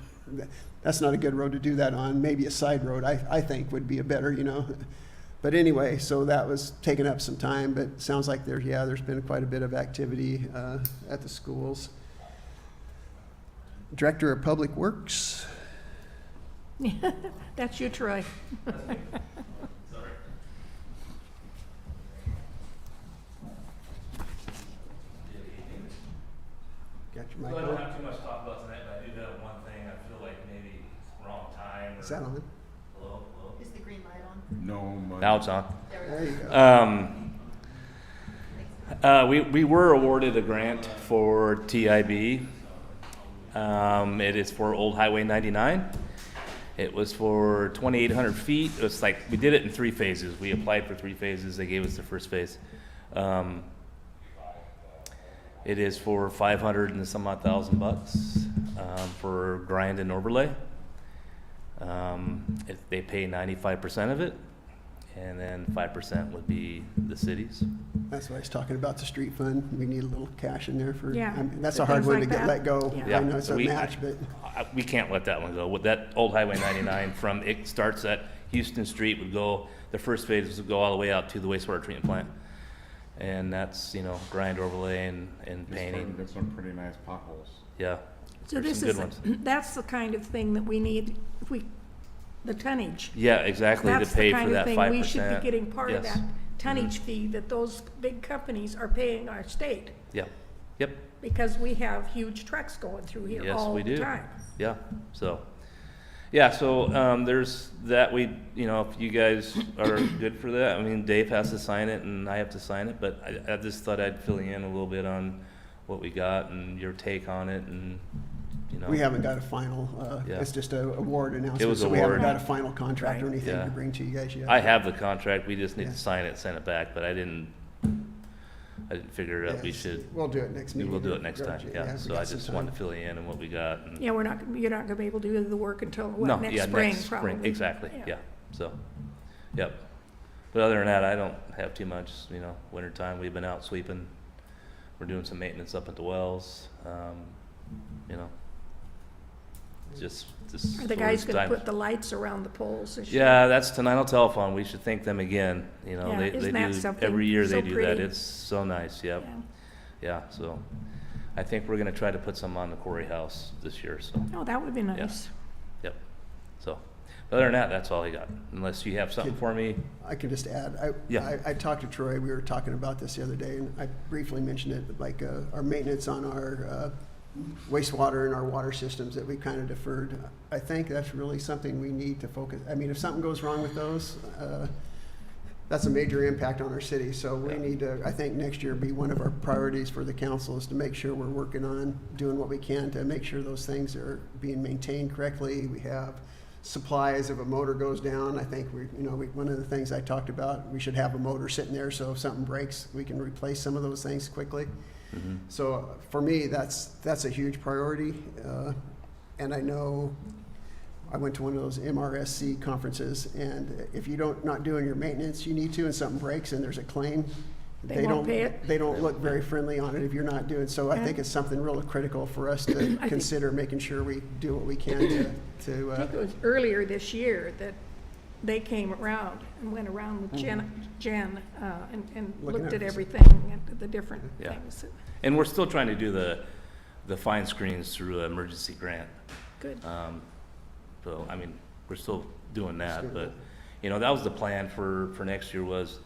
that's not a good road to do that on. Maybe a side road, I think would be a better, But anyway, so that was taking up some time, but it sounds like there's been quite a bit of activity at the schools. Director of Public Works. That's you, Troy. Got your So I mic don't on? have too much to talk about tonight, but I do have one thing. I feel like maybe wrong time. Is that on? Hello, hello. Is the green light on? No money. Now it's on. There we There you go. We were awarded a grant for TIB. It is for Old Highway 99. It was for 2,800 feet. It was like, we did it in 3 phases. We applied for 3 phases. They gave us the first phase. It is for 500 and some odd thousand bucks for grind and overlay. They pay 95% of it, and then 5% would be the city's. That's what I was talking about, the street fund. We need a little cash in there for, Yeah, that's for a hard things one to like get that. let go. Yeah. I know it's a We- match, but We can't let that one go. With that Old Highway 99 it starts at Houston Street, would go, the first phase would go all the way out to the wastewater treatment plant. And that's, grind overlay and painting. There's some pretty nice potholes. Yeah. So There's this some is, good ones. that's the kind of thing that we need, the tonnage. Yeah, exactly, to That's pay the for kind of that 5%. thing we should be getting part of Yes. that tonnage fee that those big companies are paying our state. Yeah, yep, Because we have huge trucks going through here Yes, all we the do. time. yeah, so. There's that, if you guys are good for that, Dave has to sign it and I have to sign it, but I just thought I'd fill you in a little bit on what we got and your take on it and, we haven't got a final, Yeah. it's just a award announcement. It was So we haven't award. got a final contract or Right. anything Yeah. to bring to you guys yet. I have the contract, we just need Yeah. to sign it, send it back, but I didn't figure it out, we Yes. should, We'll do it next meeting. we'll do it next time, yeah, we so got I some just time. wanted to fill you in on what we got and. Yeah, you're not gonna be able to do the work until, No, what, next yeah, spring, next probably? spring, exactly, yeah, so, yep. But other than that, I don't have too much, wintertime, we've been out sweeping, we're doing some maintenance up at the wells, just Are the sort guys of gonna time. put the lights around the poles this year? Yeah, that's Tenino Telephone, we should thank them again, Yeah, they isn't that do, something? every year they So do that, pretty. it's so nice, yep, Yeah. yeah, so. I think we're gonna try to put some on the Quarry House this year, so, Oh, that would be nice. yep, so. Other than that, that's all I got, unless you have something for me. I can just add, Yeah. I talked to Troy, we were talking about this the other day, and I briefly mentioned it, like, our maintenance on our wastewater and our water systems that we kind of deferred. I think that's really something we need to focus, if something goes wrong with those, that's a major impact on our city, so we Yeah. need to, I think next year be one of our priorities for the council is to make sure we're working on doing what we can to make sure those things are being maintained correctly. We have supplies if a motor goes down. I think one of the things I talked about, we should have a motor sitting there so if something breaks, we can replace some of those things quickly. So for me, that's a huge priority. And I know I went to one of those MRSC conferences, and if you not doing your maintenance you need to, and something breaks and there's a claim, They won't pay it? They don't look very friendly on it if you're not doing. So I think it's something real critical for us to consider making sure we do what we can to. I think it was earlier this year that they came around and went around with Jen, and Looking looked at at it. everything, and the different Yeah. things. And we're still trying to do the fine screens through an emergency grant. Good. So, I mean, we're still doing that, Still but, doing you know, that was the plan for next year was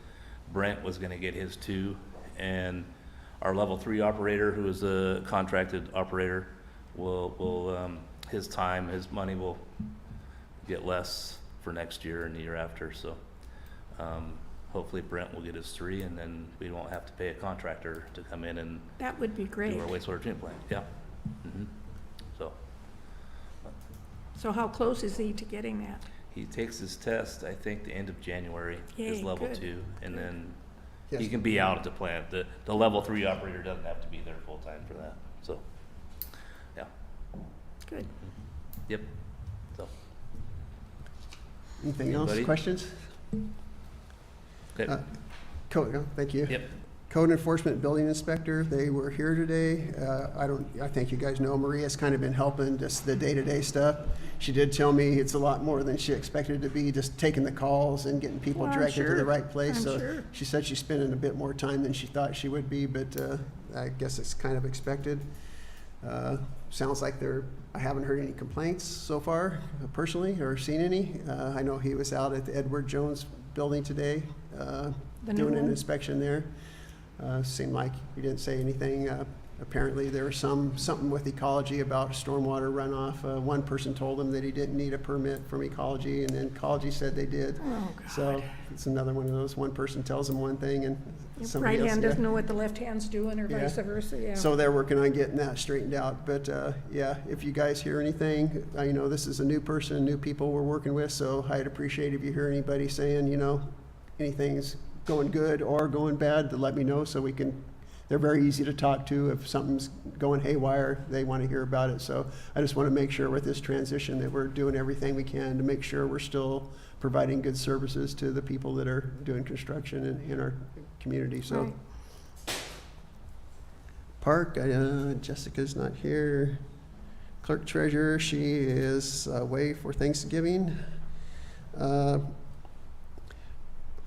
Brent was gonna get his 2, and our level 3 operator, who is a contracted operator, will his time, his money will get less for next year and the year after, so, hopefully Brent will get his 3, and then we won't have to pay a contractor to come in and That would be great. do our wastewater treatment plant, yeah. So, So how close is he to getting that? he takes his test, I think, the end of January, his Yay, level good. 2, and then Yes. he can be out at the plant. The level 3 operator doesn't have to be there full-time for that, so, yeah, Good. yep, so, Anything else? Anybody? Questions? okay, Code, thank you. yep. Code Enforcement Building Inspector, they were here today. I think you guys know Maria's kind of been helping just the day-to-day stuff. She did tell me it's a lot more than she expected it to be, just taking the calls and getting people Well, I'm directed to the sure. right place. I'm So sure. she said she's spending a bit more time than she thought she would be, but I guess it's kind of expected. Sounds like I haven't heard any complaints so far, personally, or seen any. I know he was out at the Edward Jones building today, The new doing an one? inspection there. Seemed like he didn't say anything. Apparently, there was something with ecology about stormwater runoff. One person told him that he didn't need a permit from ecology, and then ecology said they did. Oh, God. So it's another one of those, one person tells them one thing and somebody Right else. hand yeah. doesn't know what the left hand's doing, or Yeah. vice versa, yeah. So they're working on getting that straightened out. But yeah, if you guys hear anything, you know, this is a new person, new people we're working with, so I'd appreciate if you hear anybody saying, you know, anything's going good or going bad, to let me know so we can, they're very easy to talk to. If something's going haywire, they want to hear about it. So I just want to make sure with this transition that we're doing everything we can to make sure we're still providing good services to the people that are doing construction in our community, so. Right. Park, Jessica's not here. Clerk treasurer, she is away for Thanksgiving.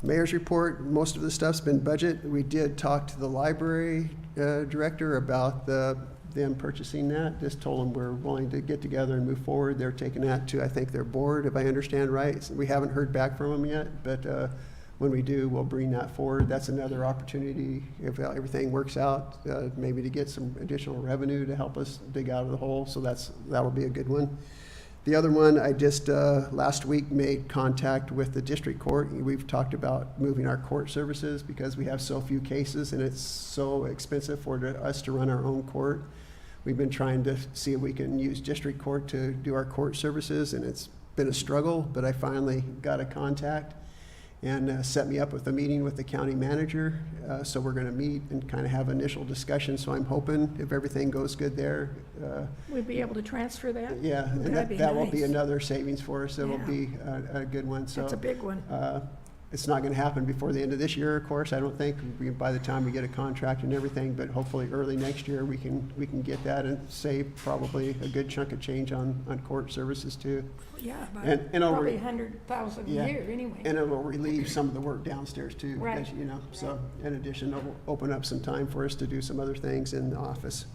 Mayor's report, most of the stuff's been budget. We did talk to the library director about them purchasing that. Just told them we're willing to get together and move forward. They're taking that to, I think, their board, if I understand right. So we haven't heard back from them yet, but when we do, we'll bring that forward. That's another opportunity, if everything works out, maybe to get some additional revenue to help us dig out of the hole. So that'll be a good one. The other one, I just last week made contact with the district court. We've talked about moving our court services because we have so few cases and it's so expensive for us to run our own court. We've been trying to see if we can use district court to do our court services, and it's been a struggle, but I finally got a contact and set me up with a meeting with the county manager. So we're gonna meet and kind of have initial discussion. So I'm hoping if everything goes good there, We'd be able to transfer that? yeah, and That'd be that will be nice. another savings for us. It'll Yeah. be a good one, so. That's a big one. It's not gonna happen before the end of this year, of course, I don't think, by the time we get a contract and everything, but hopefully early next year, we can get that and save probably a good chunk of change on court services too. Yeah, and but over- probably 100,000 a Yeah. year anyway. And it will relieve some of the work downstairs too. Right. Because, you know, so in addition, it'll open up some time for us to do some other things in the office.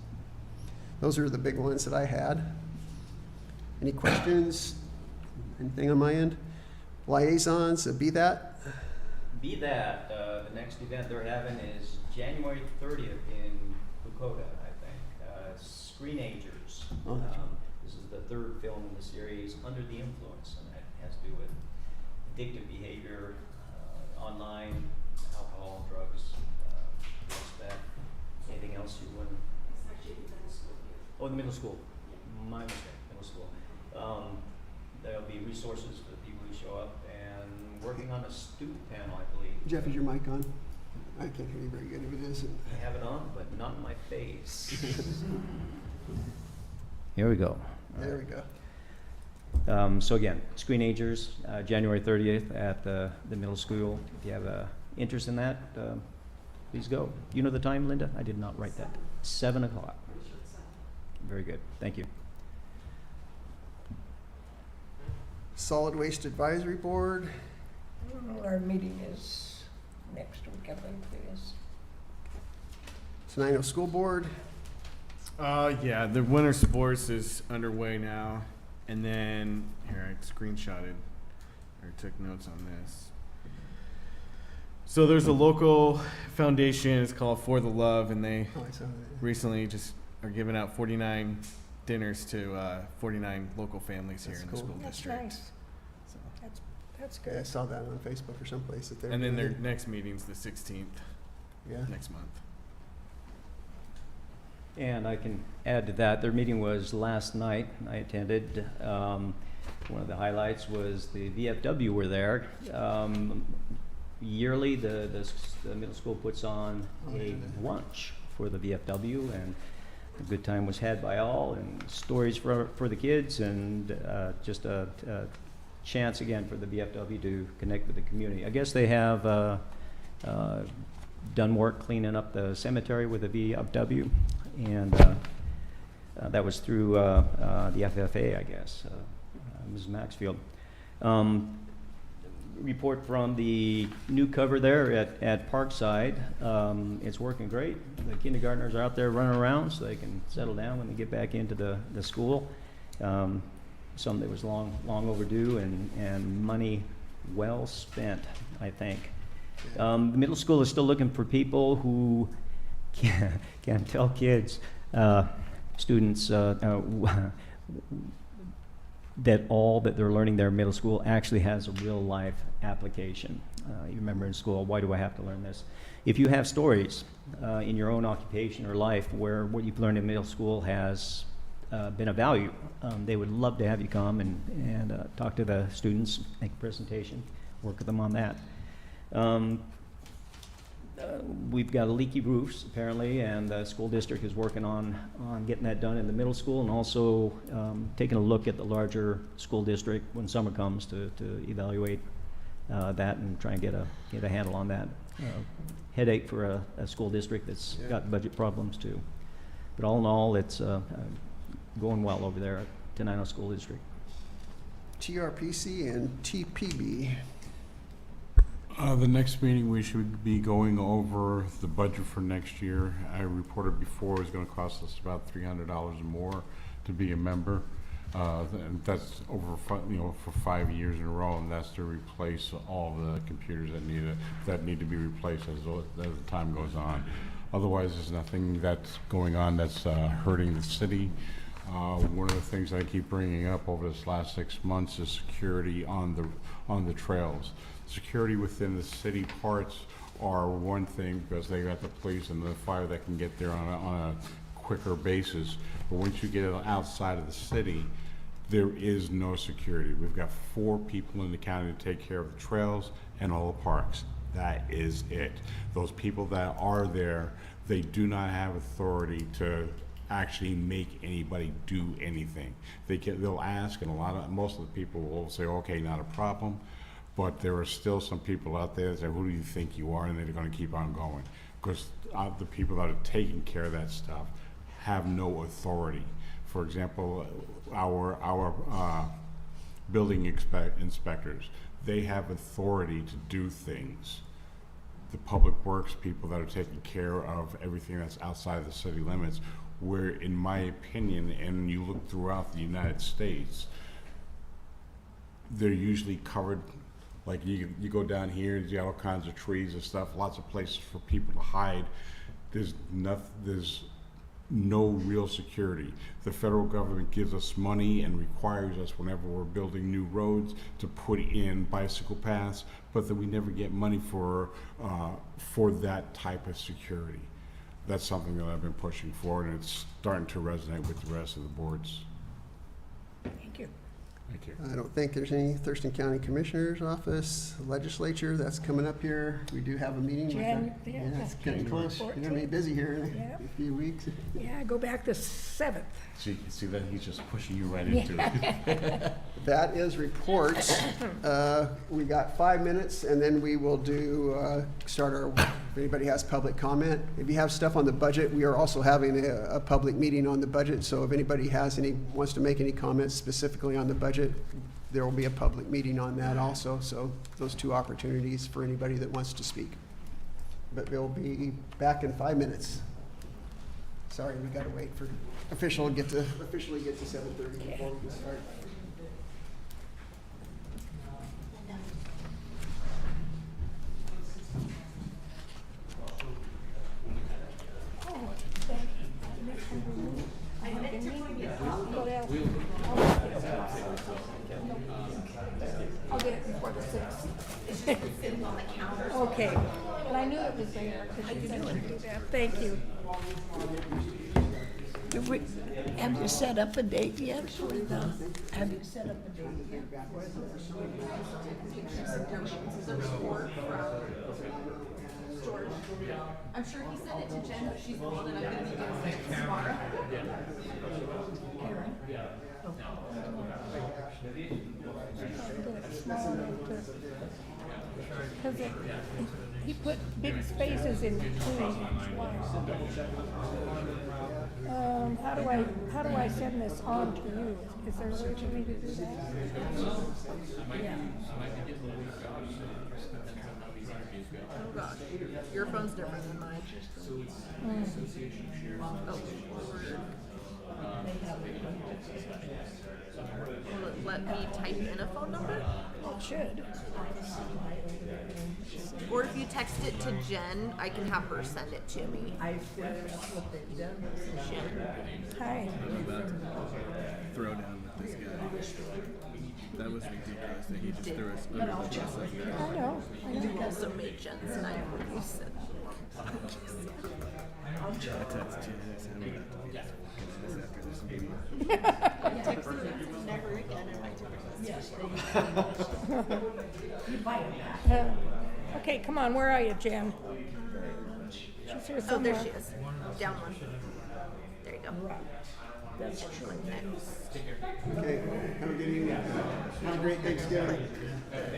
Those are the big ones that I had. Any questions? Anything on my end? Liaisons, be that? Be that, the next event they're having is January 30th in Bucota, I think. Screenagers. Oh, that's right. This is the third film in the series, Under the Influence, and that has to do with addictive behavior, online, alcohol, drugs, that. Anything else you want? It's actually the middle school here. Oh, the middle school. My mistake, middle school. There'll be resources for the people who show up, and working on a student panel, I believe. Jeff, is your mic on? I can't hear you very good if it is. I have it on, but not in my face. Here we go. There we go. So again, Screenagers, January 30th at the middle school. If you have interest in that, please go. You know the time, Linda? I did not write that. 7 o'clock. Very good. Thank you. Solid Waste Advisory Board, Our meeting is next week, I believe it is. Tenino School Board, Yeah, the winter sports is underway now. And then, here, I screenshotted or took notes on this. So there's a local foundation, it's called For the Love, and they oh, I saw that. recently just are giving out 49 dinners to 49 local families here That's in the cool. school That's district. nice. So. That's Yeah, I good. saw that on Facebook or someplace that they're. And then their doing next meeting's the 16th, it. Yeah, next month. And I can add to that, their meeting was last night, I attended. One of the highlights was the VFW were there. Yearly, the middle school puts on a lunch for the VFW, and a good time was had by all, and stories for the kids, and just a chance again for the VFW to connect with the community. I guess they have done work cleaning up the cemetery with the VFW, and that was through the FFA, I guess, Ms. Maxfield. Report from the new cover there at Parkside. It's working great. The kindergartners are out there running around so they can settle down when they get back into the school. Something that was long overdue and money well spent, I think. The middle school is still looking for people who can tell kids, students, that all that they're learning there in middle school actually has a real life application. You remember in school, why do I have to learn this? If you have stories in your own occupation or life where what you've learned in middle school has been of value, they would love to have you come and talk to the students, make a presentation, work with them on that. We've got leaky roofs apparently, and the school district is working on getting that done in the middle school, and also taking a look at the larger school district when summer comes to evaluate that and try and get a handle on that. Headache for a school district that's got budget problems too. But all in all, it's going well over there at Tenino School District. TRPC and TPB. The next meeting, we should be going over the budget for next year. I reported before it's gonna cost us about $300 more to be a member. And that's over, for 5 years in a row, and that's to replace all the computers that need to be replaced as the time goes on. Otherwise, there's nothing that's going on that's hurting the city. One of the things I keep bringing up over this last 6 months is security on the trails. Security within the city parts are one thing because they got the police and the fire that can get there on a quicker basis. But once you get outside of the city, there is no security. We've got 4 people in the county to take care of the trails and all the parks. That is it. Those people that are there, they do not have authority to actually make anybody do anything. They'll ask, and most of the people will say, okay, not a problem. But there are still some people out there that say, who do you think you are? And they're going to keep on going. Because the people that are taking care of that stuff have no authority. For example, our building inspectors, they have authority to do things. The public works people that are taking care of everything that's outside the city limits, where in my opinion, and you look throughout the United States, they're usually covered. Like you go down here, you got all kinds of trees and stuff, lots of places for people to hide. There's no real security. The federal government gives us money and requires us whenever we're building new roads to put in bicycle paths, but that we never get money for that type of security. That's something that I've been pushing for, and it's starting to resonate with the rest of the boards. Thank you. Thank you. I don't think there's any Thurston County Commissioner's Office, legislature, that's coming up here. We do have a meeting. with the- Yeah, Yeah, it's getting January close. You're gonna be 14th. busy here in Yep. a few weeks. Yeah, go back the 7th. See that he's just pushing you right into it. If that is reports. We got 5 minutes, and then we will start our, if anybody has public comment. If you have stuff on the budget, we are also having a public meeting on the budget, so if anybody wants to make any comments specifically on the budget, there will be a public meeting on that also, so those two opportunities for anybody that wants to speak. But we'll be back in 5 minutes. Sorry, we gotta wait for officially get to 7:30 before we can start. I'll get it before the 6th. Okay, but I knew it was there, because you said you'd do that. Thank you. Have you set up a date yet for the, have you set up a date yet for the? This is a report from George. I'm sure he sent it to Jen, but she's the one that I'm gonna be doing it tomorrow. Karen? Because he put big spaces in between each one. How do I send this on to you? Is there a way for me to do that? Oh gosh, your phone's different than mine. Oh, will it let me type in a phone number? It should. Or if you text it to Jen, I can have her send it to me. I think that's what they've done. Hi. I'm about to throw down with this guy. That was ridiculous that he just threw us under the bus like that. I know. You also made Jen's night when you said. I text Jen, I said, I'm about to be this after this meeting. Never again in my Okay, come on, where are you, Jen? She's here Oh, somewhere. there she is. Down one. There you go. That's true. Okay, have a good evening. Have a great Thanksgiving. There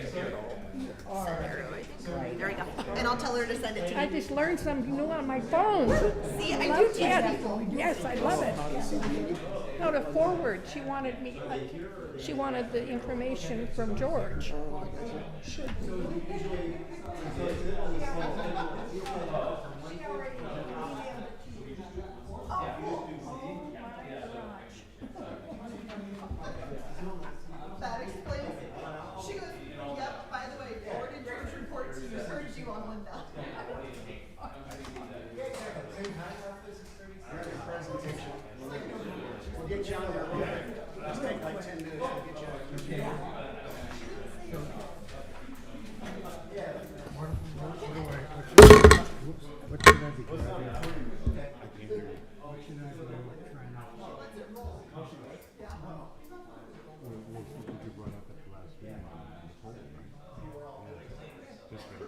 we go. And I'll tell her to send it to I me. just learned something new on my phone. See, I do teach Yes, people. yes, I love it. No, to forward, she wanted the information from George. That explains it. She goes, yep, by the way, forwarded George's report to you, heard you on one down. We'll get you on there. Let's take like 10 minutes to get you on there. What should I be doing? I can't hear you. What should I be doing? Trying out. What you brought up at the last meeting? Just for I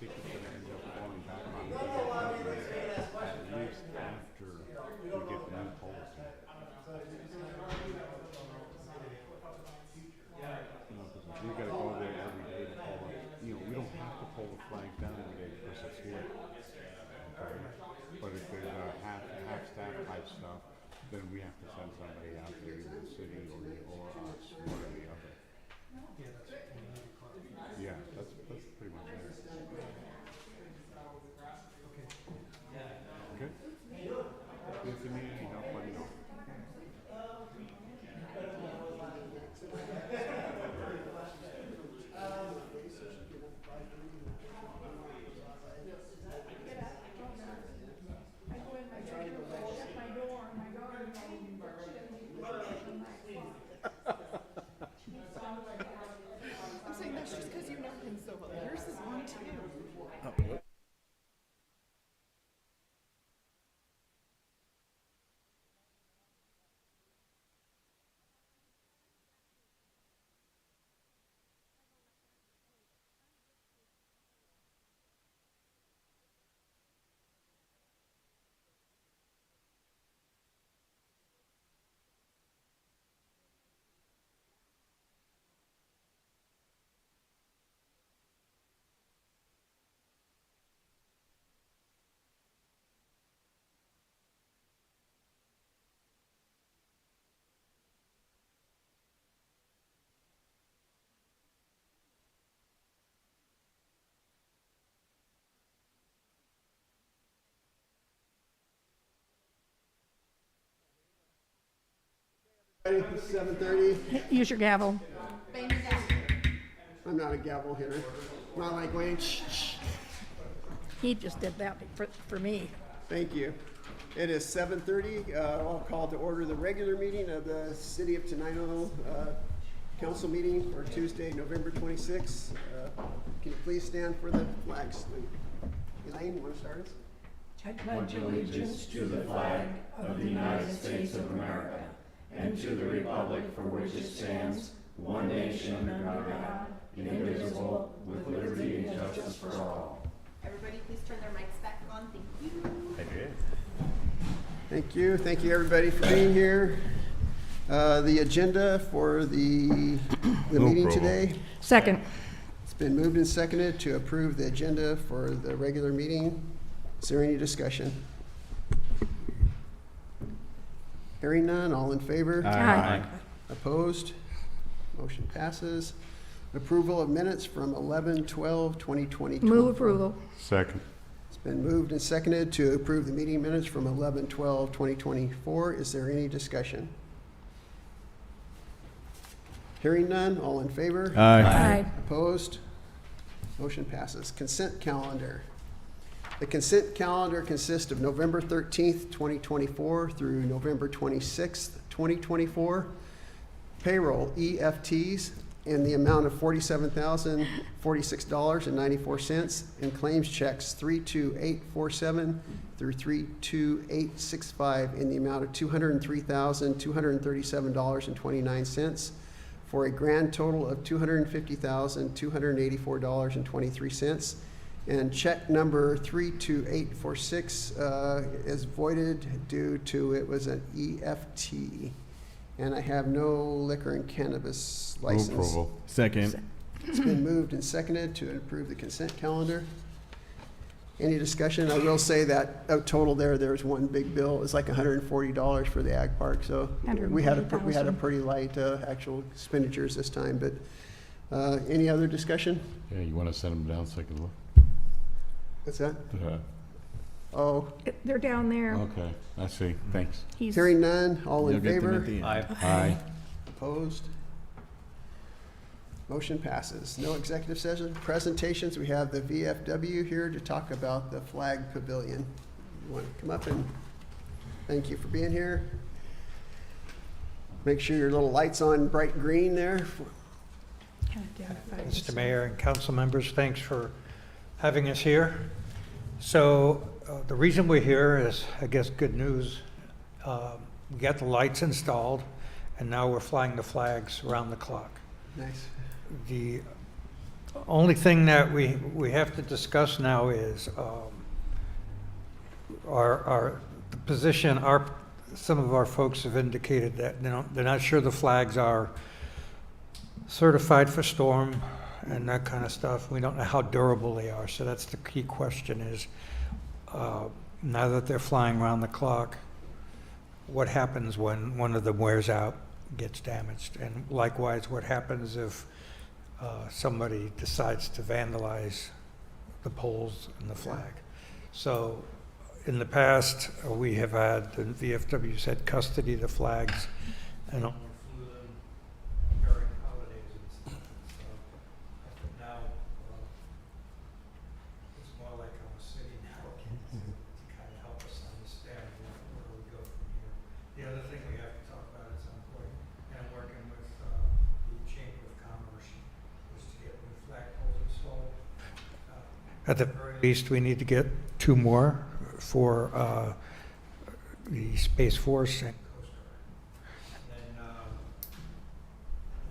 think it's going to end up falling back on the at least after we get the new policy. Because we gotta go there every day to pull it. We don't have to pull the flag down every day because it's here. Okay? But if there's a half-staff type stuff, then we have to send somebody out there, either the city or us, one or the other. Yeah, that's pretty much it. Okay? If you need any help, let me know. I go in my bedroom, I shut my door, and my daughter knows, but she doesn't even Ready? 7:30. Use your gavel. Bang your gavel. I'm not a gavel hitter. Not like Wayne. Shh, shh. He just did that for me. Thank you. It is 7:30. I'll call to order the regular meeting of the City of Tenino Council meeting for Tuesday, November 26th. Can you please stand for the flag salute? Elaine, you want to start us? I pledge allegiance to the flag of the United States of America and to the republic for which it stands, one nation under God, indivisible, with liberty and justice for all. Everybody, please turn their mics back on. Thank you. Thank you. Thank you, everybody, for being here. The agenda for the meeting approval. today. Second. It's been moved and seconded to approve the agenda for the regular meeting. Is there any discussion? Hearing none, all in favor? Aye. Opposed? Motion passes. Approval of minutes from 11/12/2020. Move approval. Second. It's been moved and seconded to approve the meeting minutes from 11/12/2024. Is there any discussion? Hearing none, all in favor? Aye. Opposed? Motion passes. Consent calendar. The consent calendar consists of November 13th, 2024 through November 26th, 2024. Payroll EFTs in the amount of $47,046.94, and claims checks 32847 through 32865 in the amount of $203,237.29, for a grand total of $250,284.23. And check number 32846 is voided due to it was an EFT. And I have no liquor and cannabis Move license. approval. Second. It's been moved and seconded to approve the consent calendar. Any discussion? I will say that total there's one big bill. It was like $140 for the ag park, so we had a $140,000. pretty light actual expenditures this time, but any other discussion? Yeah, you want to send them down so I can look? What's that? Uh, Oh, They're down there. Okay, I see. Thanks. He's hearing none, all in You'll get them favor? at the end. Aye. Opposed? Motion passes. No executive session. Presentations, we have the VFW here to talk about the flag pavilion. You want to come up and thank you for being here. Make sure your little light's on bright green there. Mr. Mayor and council members, thanks for having us here. So the reason we're here is, I guess, good news. We got the lights installed, and now we're flying the flags around the clock. Nice. The only thing that we have to discuss now is our the position. Some of our folks have indicated that they're not sure the flags are certified for storm and that kind of stuff. We don't know how durable they are, so that's the key question is, now that they're flying around the clock, what happens when one of them wears out, gets damaged? And likewise, what happens if somebody decides to vandalize the poles and the flag? So in the past, we have had, the VFW's had custody of the flags and flew them during holidays and stuff. So now it's more like I'm a city now to kind of help us understand where we go from here. The other thing we have to talk about at some point, and I'm working with the Chamber of Commerce, was to get new flagpoles installed. At the very least, we need to get 2 more for the Space Force and Coast Guard. And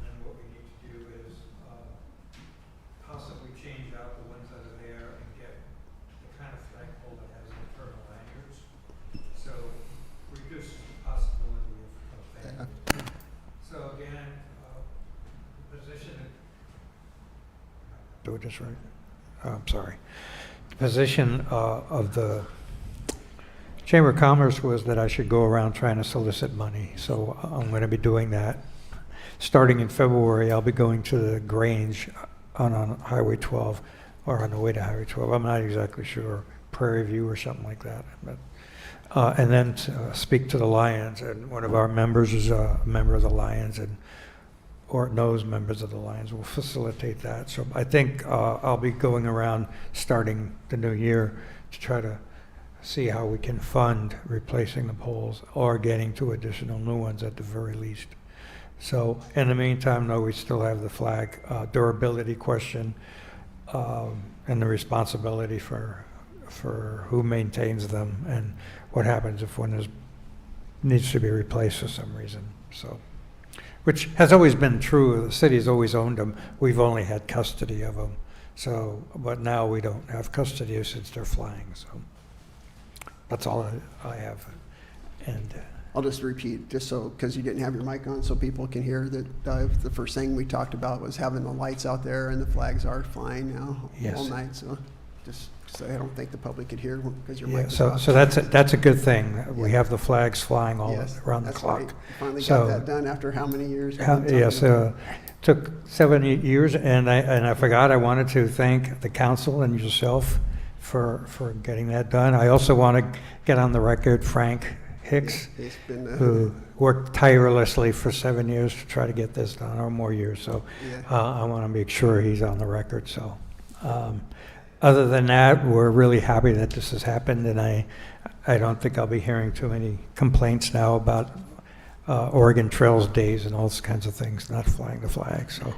then what we need to do is possibly change out the ones that are there and get the kind of flagpole that has internal lanyards. So reduce the possibility of vandalism. So again, the position. Do it just right. I'm sorry. The position of the Chamber of Commerce was that I should go around trying to solicit money. So I'm going to be doing that. Starting in February, I'll be going to the Grange on Highway 12, or on the way to Highway 12. I'm not exactly sure Prairie View or something like that. But, and then speak to the Lions, and one of our members is a member of the Lions, or knows members of the Lions. Will facilitate that. So I think I'll be going around starting the new year to try to see how we can fund replacing the poles or getting 2 additional new ones at the very least. So in the meantime, though, we still have the flag durability question and the responsibility for who maintains them and what happens if one needs to be replaced for some reason. So, which has always been true. The city's always owned them. We've only had custody of them. So, but now we don't have custody since they're flying. So that's all I have. And I'll just repeat, just so, because you didn't have your mic on, so people can hear that the first thing we talked about was having the lights out there, and the flags are flying now Yes. all night. So just so I don't think the public could hear because your yeah, mic was so off. that's a good thing. We have the flags flying all Yes, around the that's clock. right. Finally So- got that done after how many years? We've been talking Yes, about it? took 7, 8 years, and I forgot, I wanted to thank the council and yourself for getting that done. I also want to get on the record Frank Hicks, He's been, who worked tirelessly for 7 years to try to get this done, or more years, so yeah. I want to make sure he's on the record, so. Other than that, we're really happy that this has happened, and I don't think I'll be hearing too many complaints now about Oregon Trails Days and all those kinds of things, not flying the flag, so,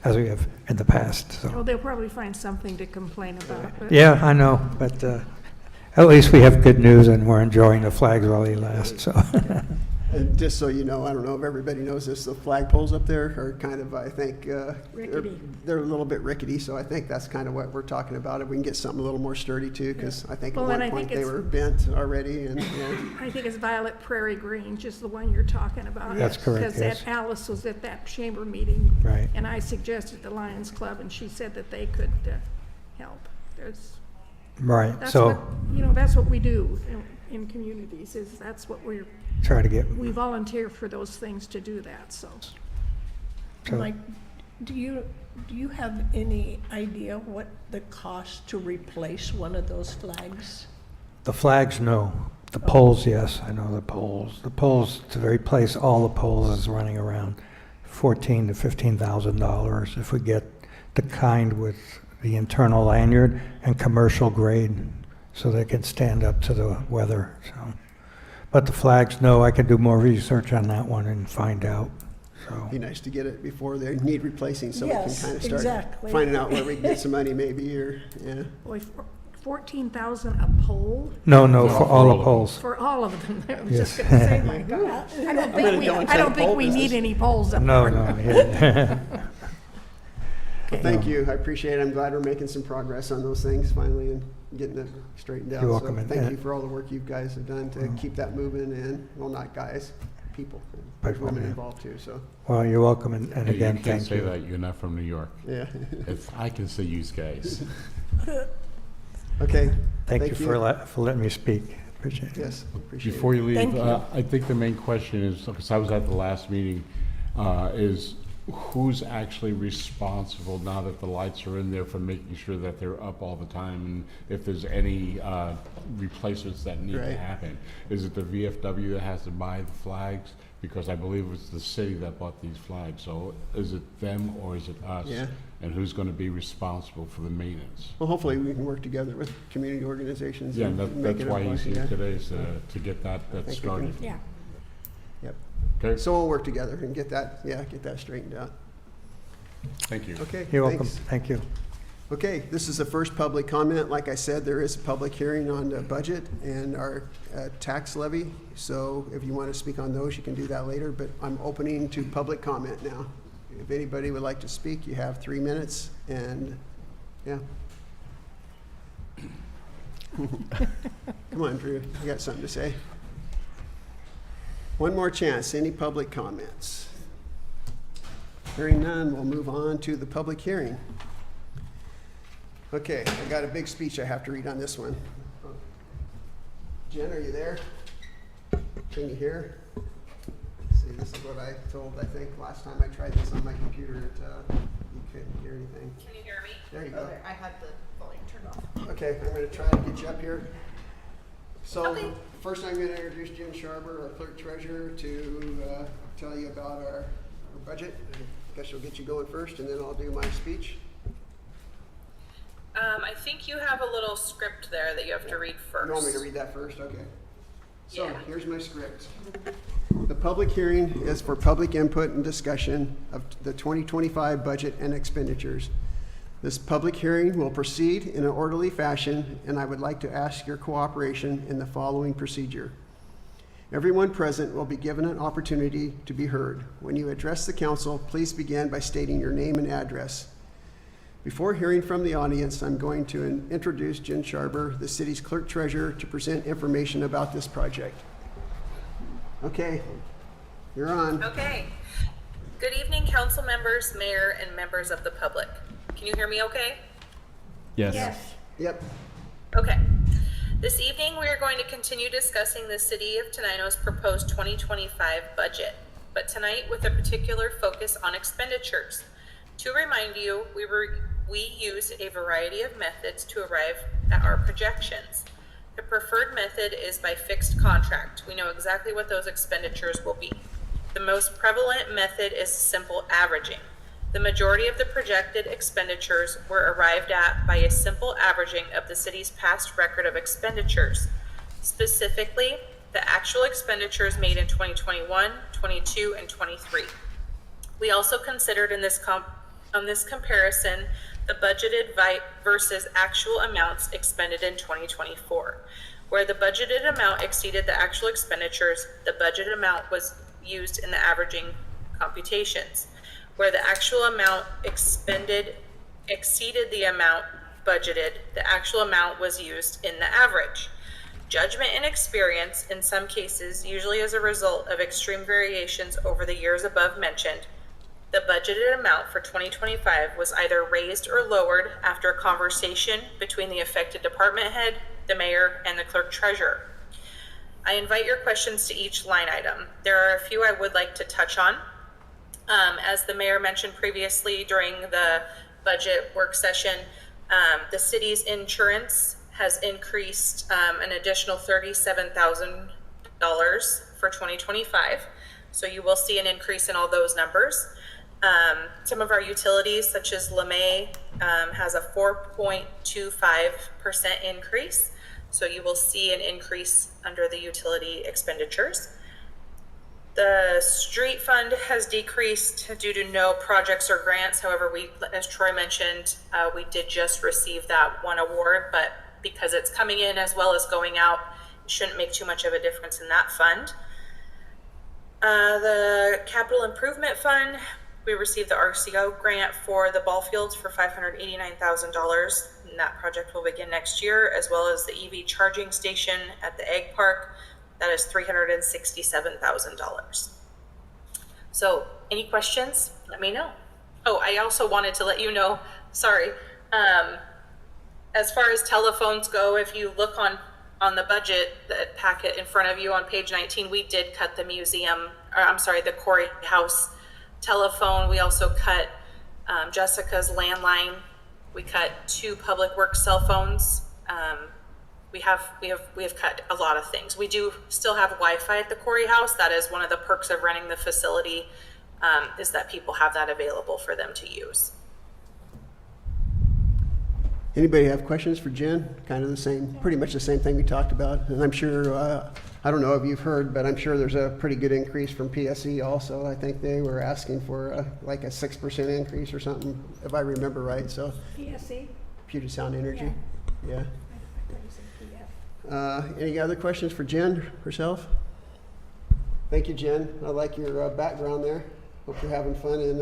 as we have in the past, so. Well, they'll probably find something to complain about, but. Yeah, I know, but at least we have good news and we're enjoying the flags while they last, so. And just so you know, I don't know if everybody knows this, the flagpoles up there are kind of, I think, Rickety. they're a little bit rickety, so I think that's kind of what we're talking about. If we can get something a little more sturdy too, because I think at Well, and one I point think they it's- were bent already, and, yeah. I think it's Violet Prairie Green, just the one you're talking about. That's correct, yes. Because Alice was at that chamber meeting. Right. And I suggested the Lions Club, and she said that they could help. Right, That's so what, that's what we do in communities, is that's what try to get, we volunteer for those things to do that, so. so, Mike, do you have any idea what the cost to replace one of those flags? the flags, no. The poles, yes, I know the poles. The poles, to replace all the poles is running around $14,000 to $15,000 if we get the kind with the internal lanyard and commercial grade, so they can stand up to the weather, so. But the flags, no, I can do more research on that one and find out, so. Be nice to get it before they need replacing, so we can Yes, kind of start exactly. finding out where we can get some money maybe, or, yeah. Boy, 14,000 a pole No, No, for for all all the of poles. for all of them. I was just Yes. gonna say, my God. I don't gonna think we, go into I don't the think pole we need business. any poles up No, there. no, yeah. Well, thank you, I appreciate it. I'm glad we're making some progress on those things finally and getting it straightened out. You're welcome, So and- thank you for all the work you guys have done to keep that moving, and, well, not guys, people. There's women yeah. involved too, so, Well, you're welcome, and Hey, again, you can't thank say you. that, you're not from New York. yeah. If I can say use guys. Okay, Thank you for letting me speak, appreciate it. yes, appreciate it. Before you Thank leave, you. I think the main question is, because I was at the last meeting, is who's actually responsible now that the lights are in there for making sure that they're up all the time? And if there's any replacements that need to Right. happen? Is it the VFW that has to buy the flags? Because I believe it's the city that bought these flags. So is it them or is it us? Yeah. And who's going to be responsible for the maintenance? Well, hopefully we can work together with community organizations Yeah, and and make that's it a why plus, he's here yeah. today, is to get that think we started. Yeah. Yep. Okay, So we'll work together and get that straightened out. thank you. Okay, You're welcome, thanks. thank you. Okay, this is the first public comment. Like I said, there is a public hearing on the budget and our tax levy. So if you want to speak on those, you can do that later, but I'm opening to public comment now. If anybody would like to speak, you have 3 minutes, and, yeah. Come on, Drew, you got something to say? One more chance. Any public comments? Hearing none, we'll move on to the public hearing. Okay, I got a big speech I have to read on this one. Jen, are you there? Can you hear? See, this is what I told, I think, last time I tried this on my computer, you couldn't hear anything. Can you hear me? There you go. I had the volume turned off. Okay, I'm gonna try to get you up here. So, Okay. first I'm gonna introduce Jen Sharber, our clerk treasurer, to tell you about our budget. I guess she'll get you going first, and then I'll do my speech. I think you have a little script there that you have to read first. You want me to read that first? Okay. So, Yeah. here's my script. The public hearing is for public input and discussion of the 2025 budget and expenditures. This public hearing will proceed in an orderly fashion, and I would like to ask your cooperation in the following procedure. Everyone present will be given an opportunity to be heard. When you address the council, please begin by stating your name and address. Before hearing from the audience, I'm going to introduce Jen Sharber, the city's clerk treasurer, to present information about this project. Okay, you're on. Okay. Good evening, council members, mayor, and members of the public. Can you hear me okay? Yes. Yep. Okay. This evening, we are going to continue discussing the City of Tenino's proposed 2025 budget, but tonight with a particular focus on expenditures. To remind you, we use a variety of methods to arrive at our projections. The preferred method is by fixed contract. We know exactly what those expenditures will be. The most prevalent method is simple averaging. The majority of the projected expenditures were arrived at by a simple averaging of the city's past record of expenditures, specifically the actual expenditures made in 2021, 22, and 23. We also considered in this comparison the budgeted versus actual amounts expended in 2024. Where the budgeted amount exceeded the actual expenditures, the budgeted amount was used in the averaging computations. Where the actual amount expended exceeded the amount budgeted, the actual amount was used in the average. Judgment and experience, in some cases, usually as a result of extreme variations over the years above mentioned, the budgeted amount for 2025 was either raised or lowered after a conversation between the affected department head, the mayor, and the clerk treasurer. I invite your questions to each line item. There are a few I would like to touch on. As the mayor mentioned previously during the budget work session, the city's insurance has increased an additional $37,000 for 2025. So you will see an increase in all those numbers. Some of our utilities, such as LeMay, has a 4.25% increase. So you will see an increase under the utility expenditures. The street fund has decreased due to no projects or grants. However, as Troy mentioned, we did just receive that one award, but because it's coming in as well as going out, it shouldn't make too much of a difference in that fund. The capital improvement fund, we received the RCO grant for the ball fields for $589,000, and that project will begin next year, as well as the EV charging station at the Egg Park. That is $367,000. So, any questions? Let me know. Oh, I also wanted to let you know, sorry, as far as telephones go, if you look on the budget, the packet in front of you on page 19, we did cut the the Corey House telephone. We also cut Jessica's landline. We cut 2 public works cell phones. We have cut a lot of things. We do still have Wi-Fi at the Corey House. That is one of the perks of renting the facility, is that people have that available for them to use. Anybody have questions for Jen? Kind of the same, pretty much the same thing we talked about. And I'm sure, I don't know if you've heard, but I'm sure there's a pretty good increase from PSE also. I think they were asking for like a 6% increase or something, if I remember right. So PSE? Puget Sound Energy. Yeah. I thought you said PF. Any other questions for Jen herself? Thank you, Jen. I like your background there. Hope you're having fun in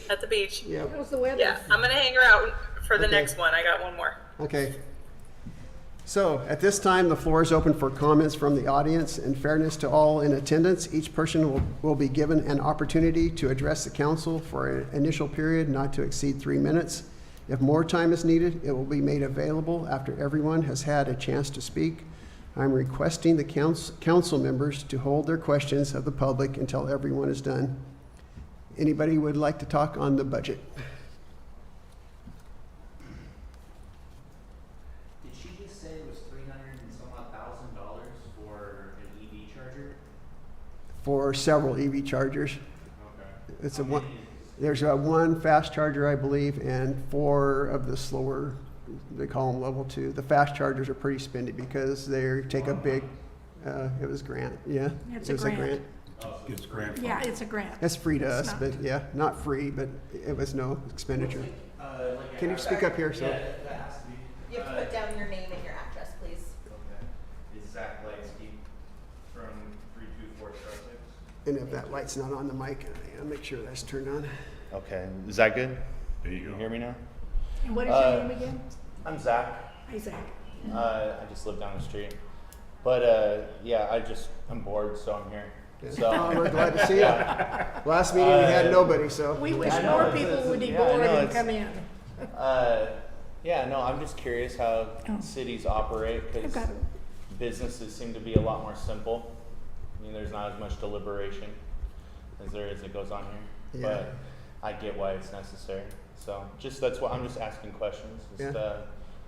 At the beach. yeah. How's the weather? Yeah, I'm gonna hang her out for the Okay. next one. I got one more. Okay. So at this time, the floor is open for comments from the audience. In fairness to all in attendance, each person will be given an opportunity to address the council for an initial period not to exceed 3 minutes. If more time is needed, it will be made available after everyone has had a chance to speak. I'm requesting the council members to hold their questions of the public until everyone is done. Anybody would like to talk on the budget? for several EV chargers. It's there's one fast charger, I believe, and 4 of the slower, they call them level 2. The fast chargers are pretty spendy because they take a big, it was grant, yeah. It's It a was grant. It's grant. Yeah, it's a grant. That's free to It's us, not. but yeah, not free, but it was no expenditure. Can you speak up here, so? You have to put down your name and your address, please. Is Zach Lightsky from 324 And if that light's not on the mic, I'll make sure that's turned on. Okay, is that good? There you Can go. you hear me now? And what is your name again? I'm Zach. Hi, Zach. I just live down the street. But I'm bored, so I'm here. So Oh, we're glad to see you. Last meeting we had nobody, so. We wish I know, more it's- people would be yeah, I bored know, and it's- come in. I'm just curious how cities operate I've because got it. businesses seem to be a lot more simple. I mean, there's not as much deliberation as there is that goes on here. Yeah. But I get why it's necessary. So that's why I'm just asking questions. Just, Yeah.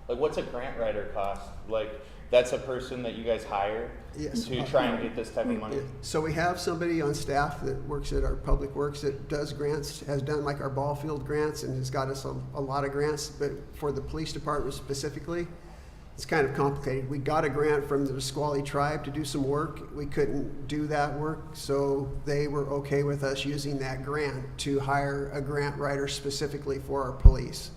like, what's a grant writer cost? Like, that's a person that you guys hire Yes. to try and get this type of money. So we have somebody on staff that works at our public works that does grants, has done like our ball field grants and has got us a lot of grants, but for the police department specifically, it's kind of complicated. We got a grant from the Nisqually tribe to do some work. We couldn't do that work, so they were okay with us using that grant to hire a grant writer specifically for our police.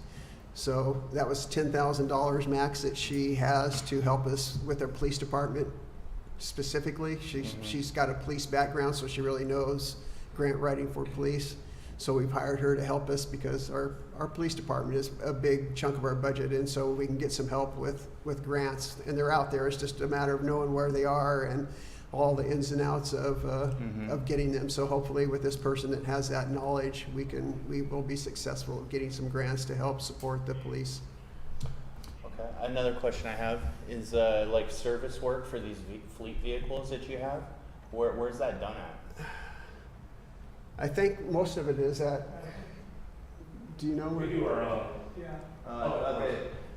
So that was $10,000 max that she has to help us with our police department specifically. She's got a police background, so she really knows grant writing for police. So we've hired her to help us because our police department is a big chunk of our budget, and so we can get some help with grants. And they're out there. It's just a matter of knowing where they are and all the ins and outs of getting them. So hopefully with this person that has that knowledge, we will be successful of getting some grants to help support the police. Okay. Another question I have is like service work for these fleet vehicles that you have. Where's that done at? I think most of it is at, do you know? We do our own.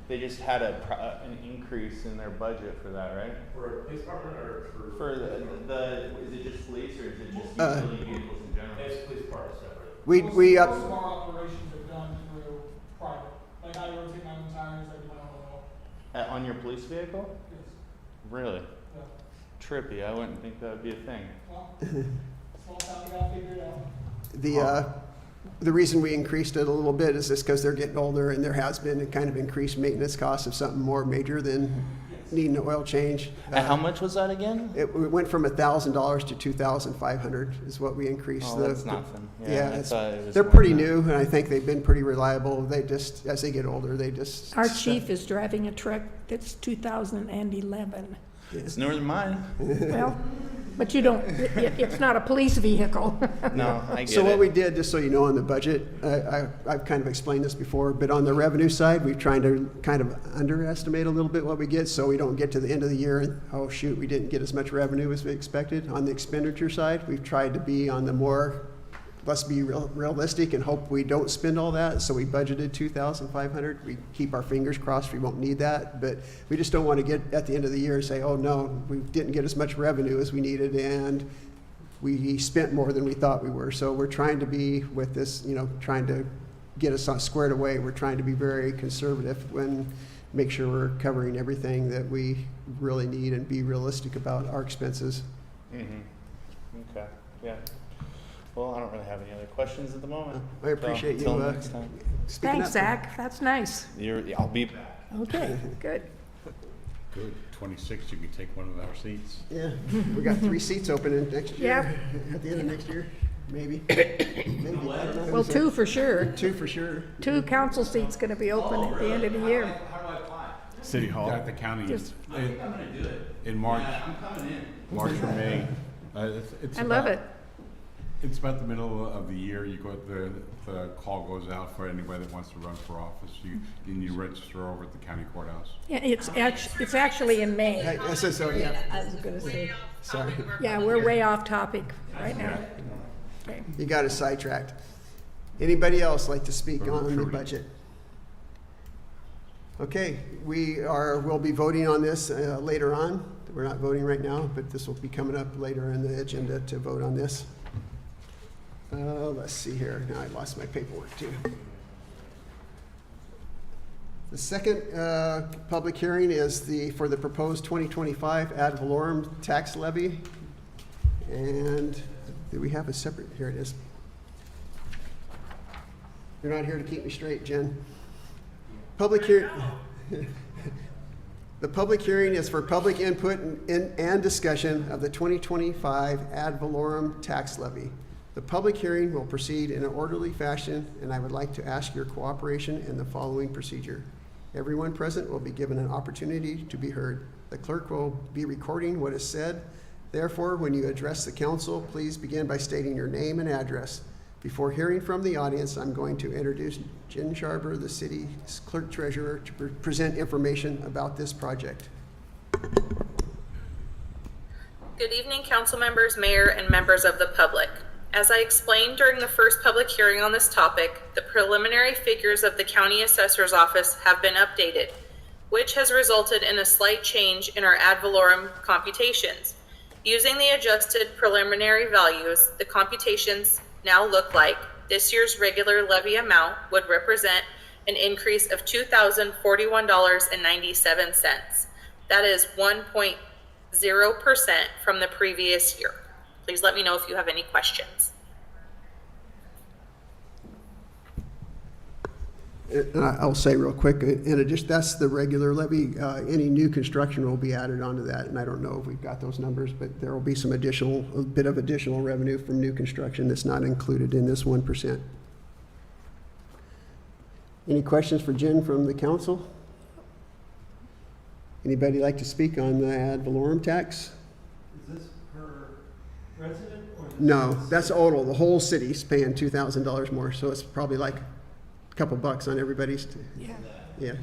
They just had an increase in their budget for that, right? For a police department or for? For the is it just police or is it just utility vehicles in general? It's police department separate. We Most up, of our operations are done through private. Like I rotate my own tires, I do my own oil. On your police vehicle? Yes. Really? Yeah. Trippy. I wouldn't think that would be a thing. Well, small town, you gotta figure it out. the reason we increased it a little bit is just because they're getting older and there has been a kind of increased maintenance cost of something more major than needing an oil change. And how much was that again? It went from $1,000 to $2,500 is what we increased. Oh, that's nothing. Yeah, I thought it was they're more pretty than that. new, and I think they've been pretty reliable. They just, as they get older, they just. Our chief is driving a truck that's 2011. It's newer than mine. Well, but you don't, it's not a police vehicle. No, I get So it. what we did, just so you know, on the budget, I've kind of explained this before, but on the revenue side, we've tried to kind of underestimate a little bit what we get, so we don't get to the end of the year and, oh shoot, we didn't get as much revenue as we expected. On the expenditure side, we've tried to be on the more, let's be realistic and hope we don't spend all that, so we budgeted $2,500. We keep our fingers crossed we won't need that, but we just don't want to get at the end of the year and say, oh no, we didn't get as much revenue as we needed and we spent more than we thought we were. So we're trying to be with this, trying to get us squared away. We're trying to be very conservative when make sure we're covering everything that we really need and be realistic about our expenses. Okay. Yeah. Well, I don't really have any other questions at the moment. I appreciate So, you until next time. speaking Thanks, up. Zach, that's nice. I'll be back. Okay, good. Good. 26, you can take one of our seats. Yeah, we got 3 seats open in next year. At the end of next year, maybe. Maybe. I don't know. Well, 2 for sure. 2 for sure. 2 council seats gonna be open at the end of the year. City Hall. At the county, Just- in March. March or May. It's I love it. It's about the middle of the year. The call goes out for anybody that wants to run for office. You register over at the county courthouse. Yeah, it's actually in May. I said so, yeah. I was gonna say, Sorry. yeah, we're way off topic right now. Okay. You got us sidetracked. Anybody else like to speak on the budget? Okay, we'll be voting on this later on. We're not voting right now, but this will be coming up later in the agenda to vote on this. Let's see here. Now I lost my paperwork too. The second public hearing is for the proposed 2025 ad valorem tax levy. And do we have a separate? Here it is. You're not here to keep me straight, Jen. Public hearing. The public hearing is for public input and discussion of the 2025 ad valorem tax levy. The public hearing will proceed in an orderly fashion, and I would like to ask your cooperation in the following procedure. Everyone present will be given an opportunity to be heard. The clerk will be recording what is said. Therefore, when you address the council, please begin by stating your name and address. Before hearing from the audience, I'm going to introduce Jen Sharber, the city's clerk treasurer, to present information about this project. Good evening, council members, mayor, and members of the public. As I explained during the first public hearing on this topic, the preliminary figures of the county assessor's office have been updated, which has resulted in a slight change in our ad valorem computations. Using the adjusted preliminary values, the computations now look like this year's regular levy amount would represent an increase of $2,041.97. That is 1.0% from the previous year. Please let me know if you have any questions. I'll say real quick, in addition, that's the regular levy. Any new construction will be added onto that, and I don't know if we've got those numbers, but there will be a bit of additional revenue from new construction that's not included in this 1%. Any questions for Jen from the council? Anybody like to speak on the ad valorem tax? Is this per resident or? No, that's total. The whole city's paying $2,000 more, so it's probably like a couple bucks on everybody's. Yeah. Yeah.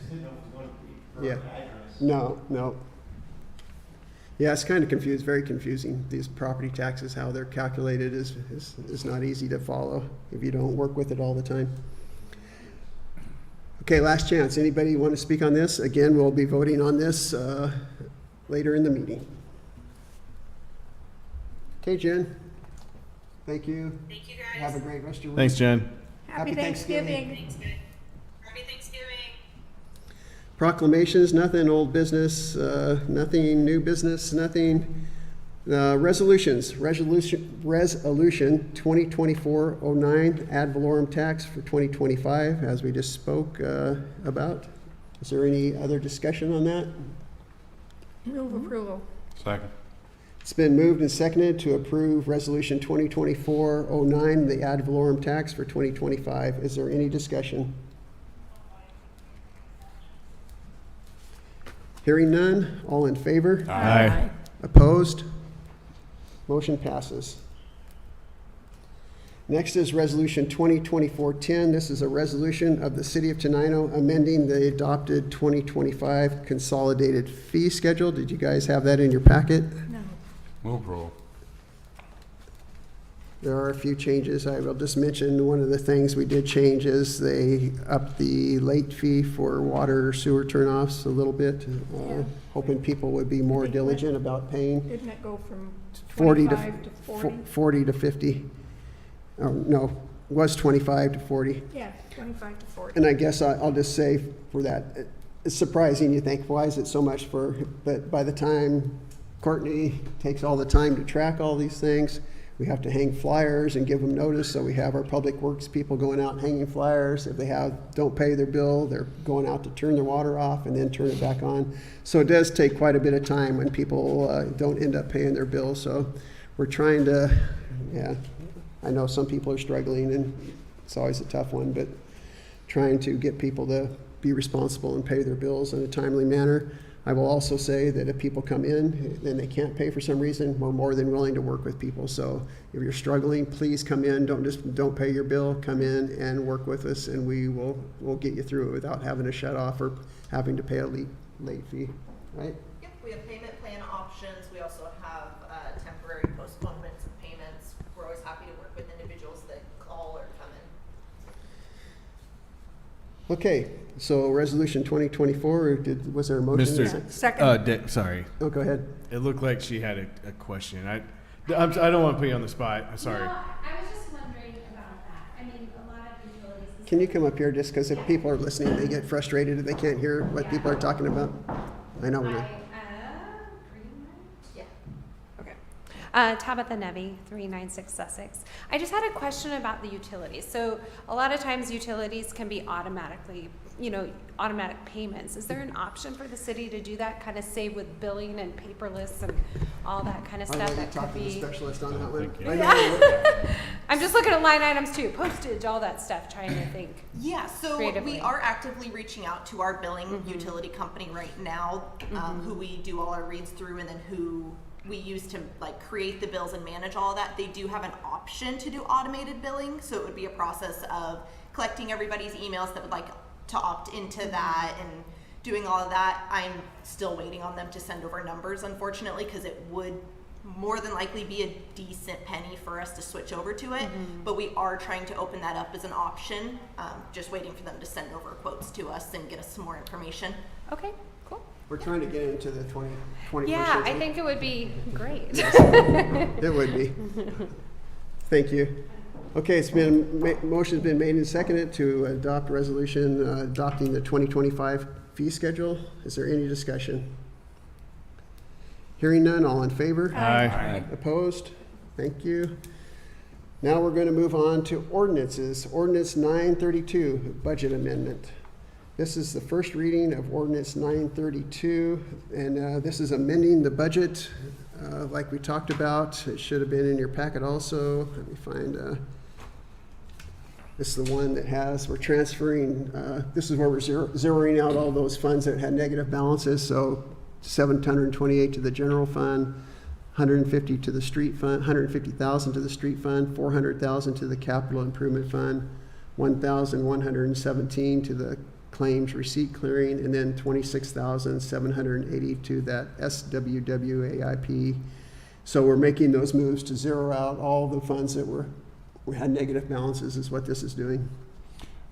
Yeah. No. Yeah, it's kind of confused, very confusing. These property taxes, how they're calculated is not easy to follow if you don't work with it all the time. Okay, last chance. Anybody want to speak on this? Again, we'll be voting on this later in the meeting. Okay, Jen. Thank you. Thank you, guys. Have a great rest of your week. Thanks, Jen. Happy Thanksgiving. Thanks, guys. Happy Thanksgiving. Proclamations, nothing. Old business, nothing. New business, nothing. Resolutions. Resolution 2024-09 ad valorem tax for 2025, as we just spoke about. Is there any other discussion on that? Move approval. Second. It's been moved and seconded to approve Resolution 2024-09, the ad valorem tax for 2025. Is there any discussion? Hearing none, all in favor? Aye. Opposed? Motion passes. Next is Resolution 2024-10. This is a resolution of the City of Tenino amending the adopted 2025 consolidated fee schedule. Did you guys have that in your packet? No. Move roll. There are a few changes. I will just mention one of the things we did change is they upped the late fee for water sewer turnoffs a little bit, hoping people would be more diligent about paying. Didn't it go from 40 25 to 40? 40 to 50. Oh, no, it was 25 to 40. Yeah, 25 to 40. And I guess I'll just say for that, it's surprising. You think, why is it so much for, but by the time Courtney takes all the time to track all these things, we have to hang flyers and give them notice. So we have our public works people going out and hanging flyers. If they don't pay their bill, they're going out to turn their water off and then turn it back on. So it does take quite a bit of time when people don't end up paying their bill. So we're trying to, I know some people are struggling and it's always a tough one, but trying to get people to be responsible and pay their bills in a timely manner. I will also say that if people come in and they can't pay for some reason, we're more than willing to work with people. So if you're struggling, please come in. Don't pay your bill. Come in and work with us, and we'll get you through it without having to shut off or having to pay a late fee. Right? Yep, we have payment plan options. We also have temporary postponements of payments. We're always happy to work with individuals that call or come in. Okay, So resolution 2024, was there a motion? Mr. Second. Dick, sorry. Oh, go ahead. It looked like she had a question. I don't want to put you on the spot. I'm sorry. No, I was just wondering about that. I mean, a lot of utilities. Can you come up here just because if people are listening, they get frustrated if they can't hear what people are talking about? I know we're not. Yeah. Okay. Tabitha Nevi, 396 Sussex. I just had a question about the utilities. So a lot of times utilities can be automatically, automatic payments. Is there an option for the city to do that, kind of save with billing and paperless and all that kind of I'll stuff? let you That talk could to the be. specialist on that one. Thank you. I know. I'm just looking at line items too, postage, all that stuff, trying to think. Yeah, so Creatively. we are actively reaching out to our billing utility company right now, who we do all our reads through, and then who we use to create the bills and manage all of that. They do have an option to do automated billing, so it would be a process of collecting everybody's emails that would like to opt into that and doing all of that. I'm still waiting on them to send over numbers, unfortunately, because it would more than likely be a decent penny for us to switch over to it, but we are trying to open that up as an option, just waiting for them to send over quotes to us and get us some more information. Okay, cool. We're trying to get into the 21st Yeah, century. I think it would be great. It would be. Thank you. Okay, it's been, motion's been made and seconded to adopt resolution adopting the 2025 fee schedule. Is there any discussion? Hearing none, all in favor? Aye. Opposed? Thank you. Now we're going to move on to ordinances. Ordinance 932, budget amendment. This is the first reading of ordinance 932, and this is amending the budget like we talked about. It should have been in your packet also. Let me find, this is the one that has, we're transferring, this is where we're zeroing out all those funds that had negative balances. So 728 to the general fund, 150 to the street fund, 150,000 to the street fund, 400,000 to the capital improvement fund, 1,117 to the claims receipt clearing, and then 26,780 to that SWWAIP. So we're making those moves to zero out all the funds that we had negative balances is what this is doing.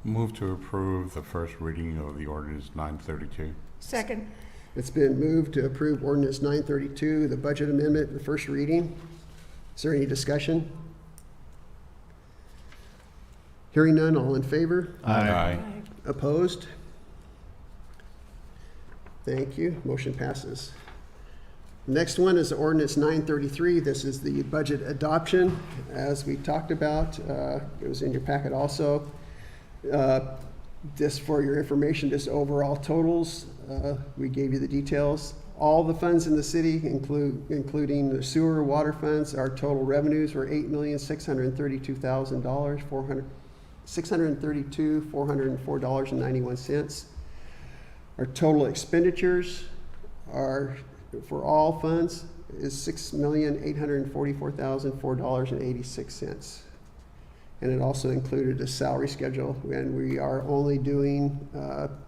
Move to approve the first reading of the ordinance 932. Second. It's been moved to approve ordinance 932, the budget amendment, the first reading. Is there any discussion? Hearing none, all in favor? Aye. Opposed? Thank you. Motion passes. Next one is ordinance 933. This is the budget adoption, as we talked about. It was in your packet also. Just for your information, just overall totals, we gave you the details. All the funds in the city, including the sewer, water funds, our total revenues were $8,632,000, $632,404.91. Our total expenditures are, for all funds, is $6,844,004.86. And it also included a salary schedule, and we are only doing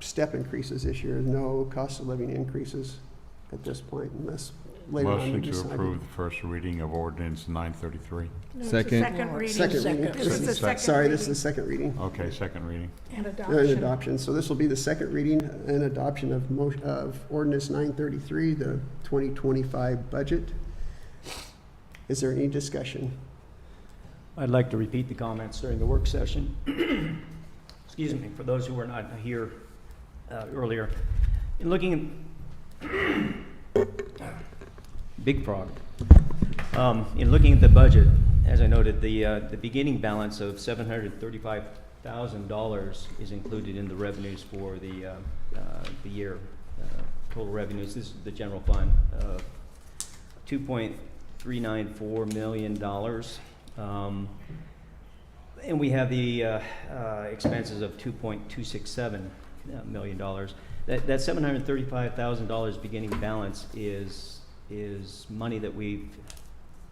step increases this year, no cost of living increases at this point, unless later on we Motion to decide. approve the first reading of ordinance 933. No, it's a Second. Second reading. Second reading. This is the second Sorry, this is reading the second reading. Okay, second reading. and And adoption. adoption. So this will be the second reading and adoption of ordinance 933, the 2025 budget. Is there any discussion? I'd like to repeat the comments during the work session. Excuse me, for those who were not here earlier. In looking big frog. In looking at the budget, as I noted, the beginning balance of $735,000 is included in the revenues for the year. Total revenues, this is the general fund, $2.394 million. And we have the expenses of $2.267 million. That $735,000 beginning balance is money that we've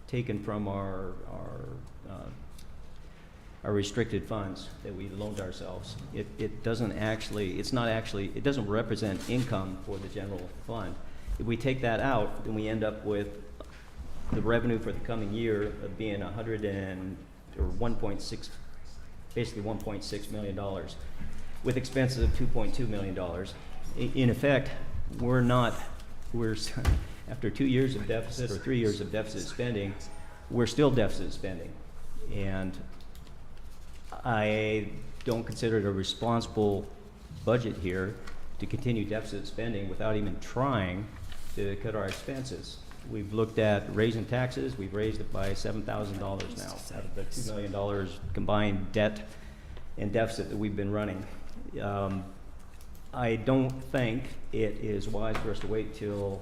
taken from our restricted funds that we loaned ourselves. It doesn't represent income for the general fund. If we take that out, then we end up with the revenue for the coming year of being basically $1.6 million. with expenses of $2.2 million. In effect, we're after 2 years of deficit or 3 years of deficit spending, we're still deficit spending. And I don't consider it a responsible budget here to continue deficit spending without even trying to cut our expenses. We've looked at raising taxes. We've raised it by $7,000 now out of the $2 million combined debt and deficit that we've been running. I don't think it is wise for us to wait till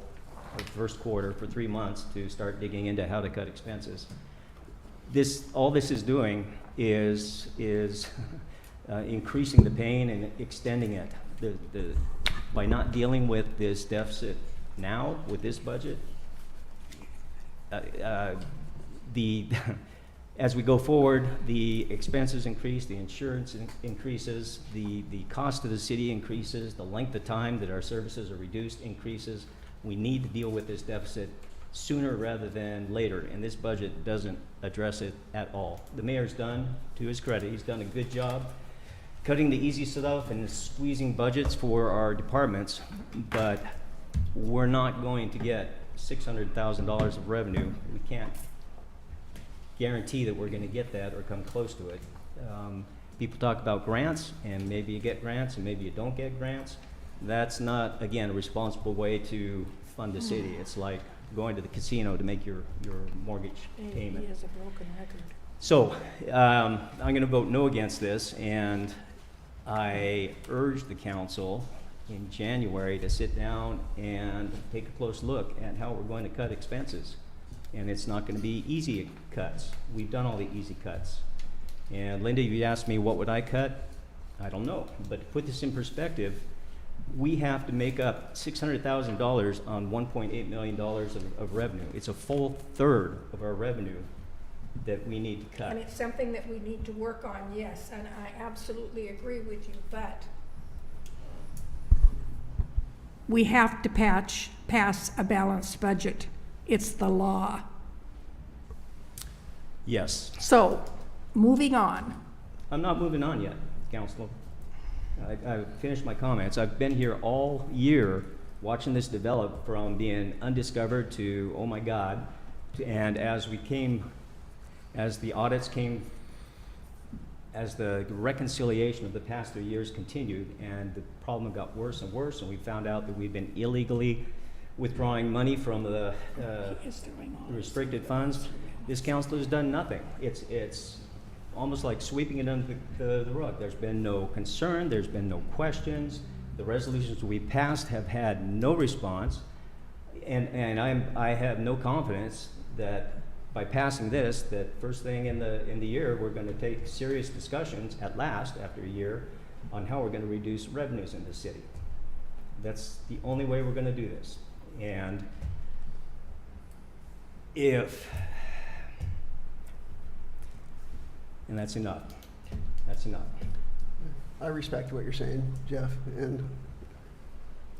the first quarter for 3 months to start digging into how to cut expenses. All this is doing is increasing the pain and extending it. By not dealing with this deficit now with this budget, as we go forward, the expenses increase, the insurance increases, the cost of the city increases, the length of time that our services are reduced increases. We need to deal with this deficit sooner rather than later, and this budget doesn't address it at all. The mayor's done, to his credit, he's done a good job cutting the easy stuff and squeezing budgets for our departments, but we're not going to get $600,000 of revenue. We can't guarantee that we're going to get that or come close to it. People talk about grants, and maybe you get grants and maybe you don't get grants. That's not, again, a responsible way to fund the city. It's like going to the casino to make your mortgage payment. He has a broken record. So I'm going to vote no against this, and I urge the council in January to sit down and take a close look at how we're going to cut expenses. And it's not going to be easy cuts. We've done all the easy cuts. And Linda, you asked me what would I cut? I don't know. But to put this in perspective, we have to make up $600,000 on $1.8 million of revenue. It's a full third of our revenue that we need to cut. And it's something that we need to work on, yes, and I absolutely agree with you, but we have to pass a balanced budget. It's the law. Yes. So, moving on. I'm not moving on yet, Councilor. I've finished my comments. I've been here all year watching this develop from being undiscovered to, oh my God, and as the audits came, as the reconciliation of the past 3 years continued, and the problem got worse and worse, and we found out that we've been illegally withdrawing money from the restricted funds, this council has done nothing. It's almost like sweeping it under the rug. There's been no concern, there's been no questions. The resolutions we passed have had no response, and I have no confidence that by passing this, that first thing in the year, we're going to take serious discussions at last, after a year, on how we're going to reduce revenues in the city. That's the only way we're going to do this. And that's enough. That's enough. I respect what you're saying, Jeff, and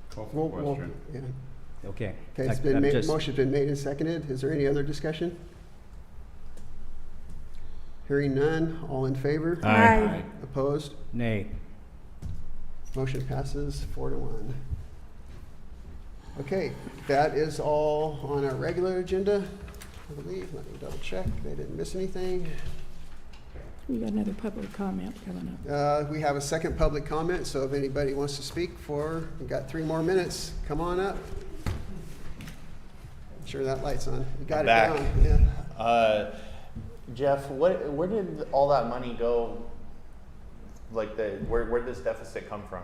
Call for the question. yeah. Okay. Okay, it's been made, motion's been made and seconded. Is there any other discussion? Hearing none, all in favor? Aye. Opposed? Nay. Motion passes 4-1. Okay, that is all on our regular agenda, I believe. Let me double check. They didn't miss anything. We got another public comment coming up. We have a second public comment, so if anybody wants to speak we've got 3 more minutes. Come on up. I'm sure that light's on. You got it Back. down. Yeah. Jeff, where did all that money go? Like where'd this deficit come from?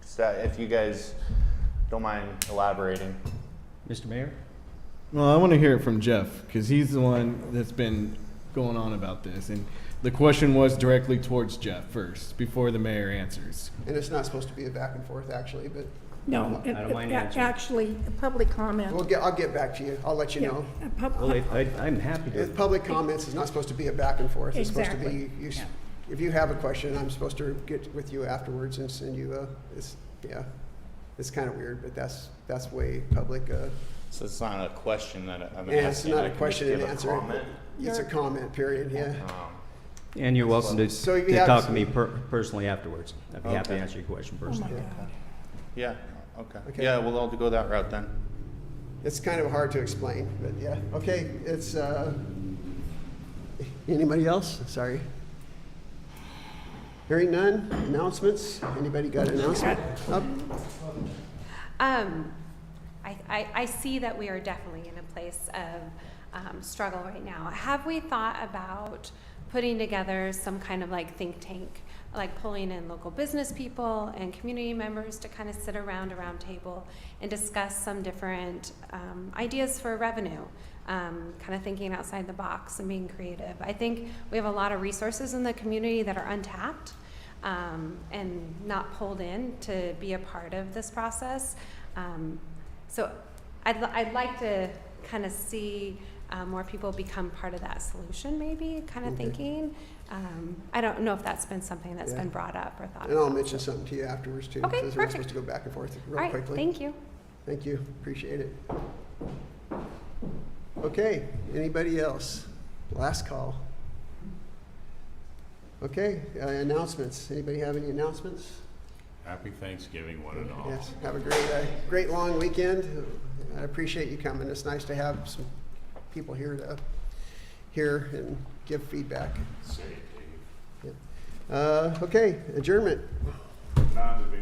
Just, if you guys don't mind elaborating. Mr. Mayor? Well, I want to hear it from Jeff, because he's the one that's been going on about this. And the question was directly towards Jeff first, before the mayor answers. And it's not supposed to be a back and forth, actually, but No, I don't mind answering. actually, a public comment. I'll get back to you. I'll let you know. Well, I'm happy to. Public comments is not supposed to be a back and forth. It's supposed to Exactly. be, if you have a question, I'm supposed to get with you afterwards and send you it's kind of weird, but that's the way public, So it's not a question that I'm yeah, it's asking. not I a can question just and give a answer. comment? It's a comment period, yeah. And you're welcome to, So if you to have talk to some- me personally afterwards. I'd be happy to Okay. answer your question Oh my personally. God. Yeah, okay. Okay. Yeah, we'll all go that route then. It's kind of hard to explain, but yeah, okay, it's, anybody else? Sorry. Hearing none, announcements? Anybody got an announcement? Up? I see that we are definitely in a place of struggle right now. Have we thought about putting together some kind of like think tank, like pulling in local business people and community members to kind of sit around a round table and discuss some different ideas for revenue, kind of thinking outside the box and being creative? I think we have a lot of resources in the community that are untapped and not pulled in to be a part of this process. So I'd like to kind of see more people become part of that solution, maybe, kind of thinking. I don't know if that's been something that's been brought up or thought And I'll about. mention something to you afterwards too. Okay, Because we're supposed perfect. to go back and forth All real right, quickly. thank you. Thank you, appreciate it. Okay, anybody else? Last call. Okay, announcements. Anybody have any announcements? Happy Thanksgiving, one and all. Yes, have a great long weekend. I appreciate you coming. It's nice to have some people here to hear and give feedback. Say it, Dave. Okay, adjournment. Non-debatable.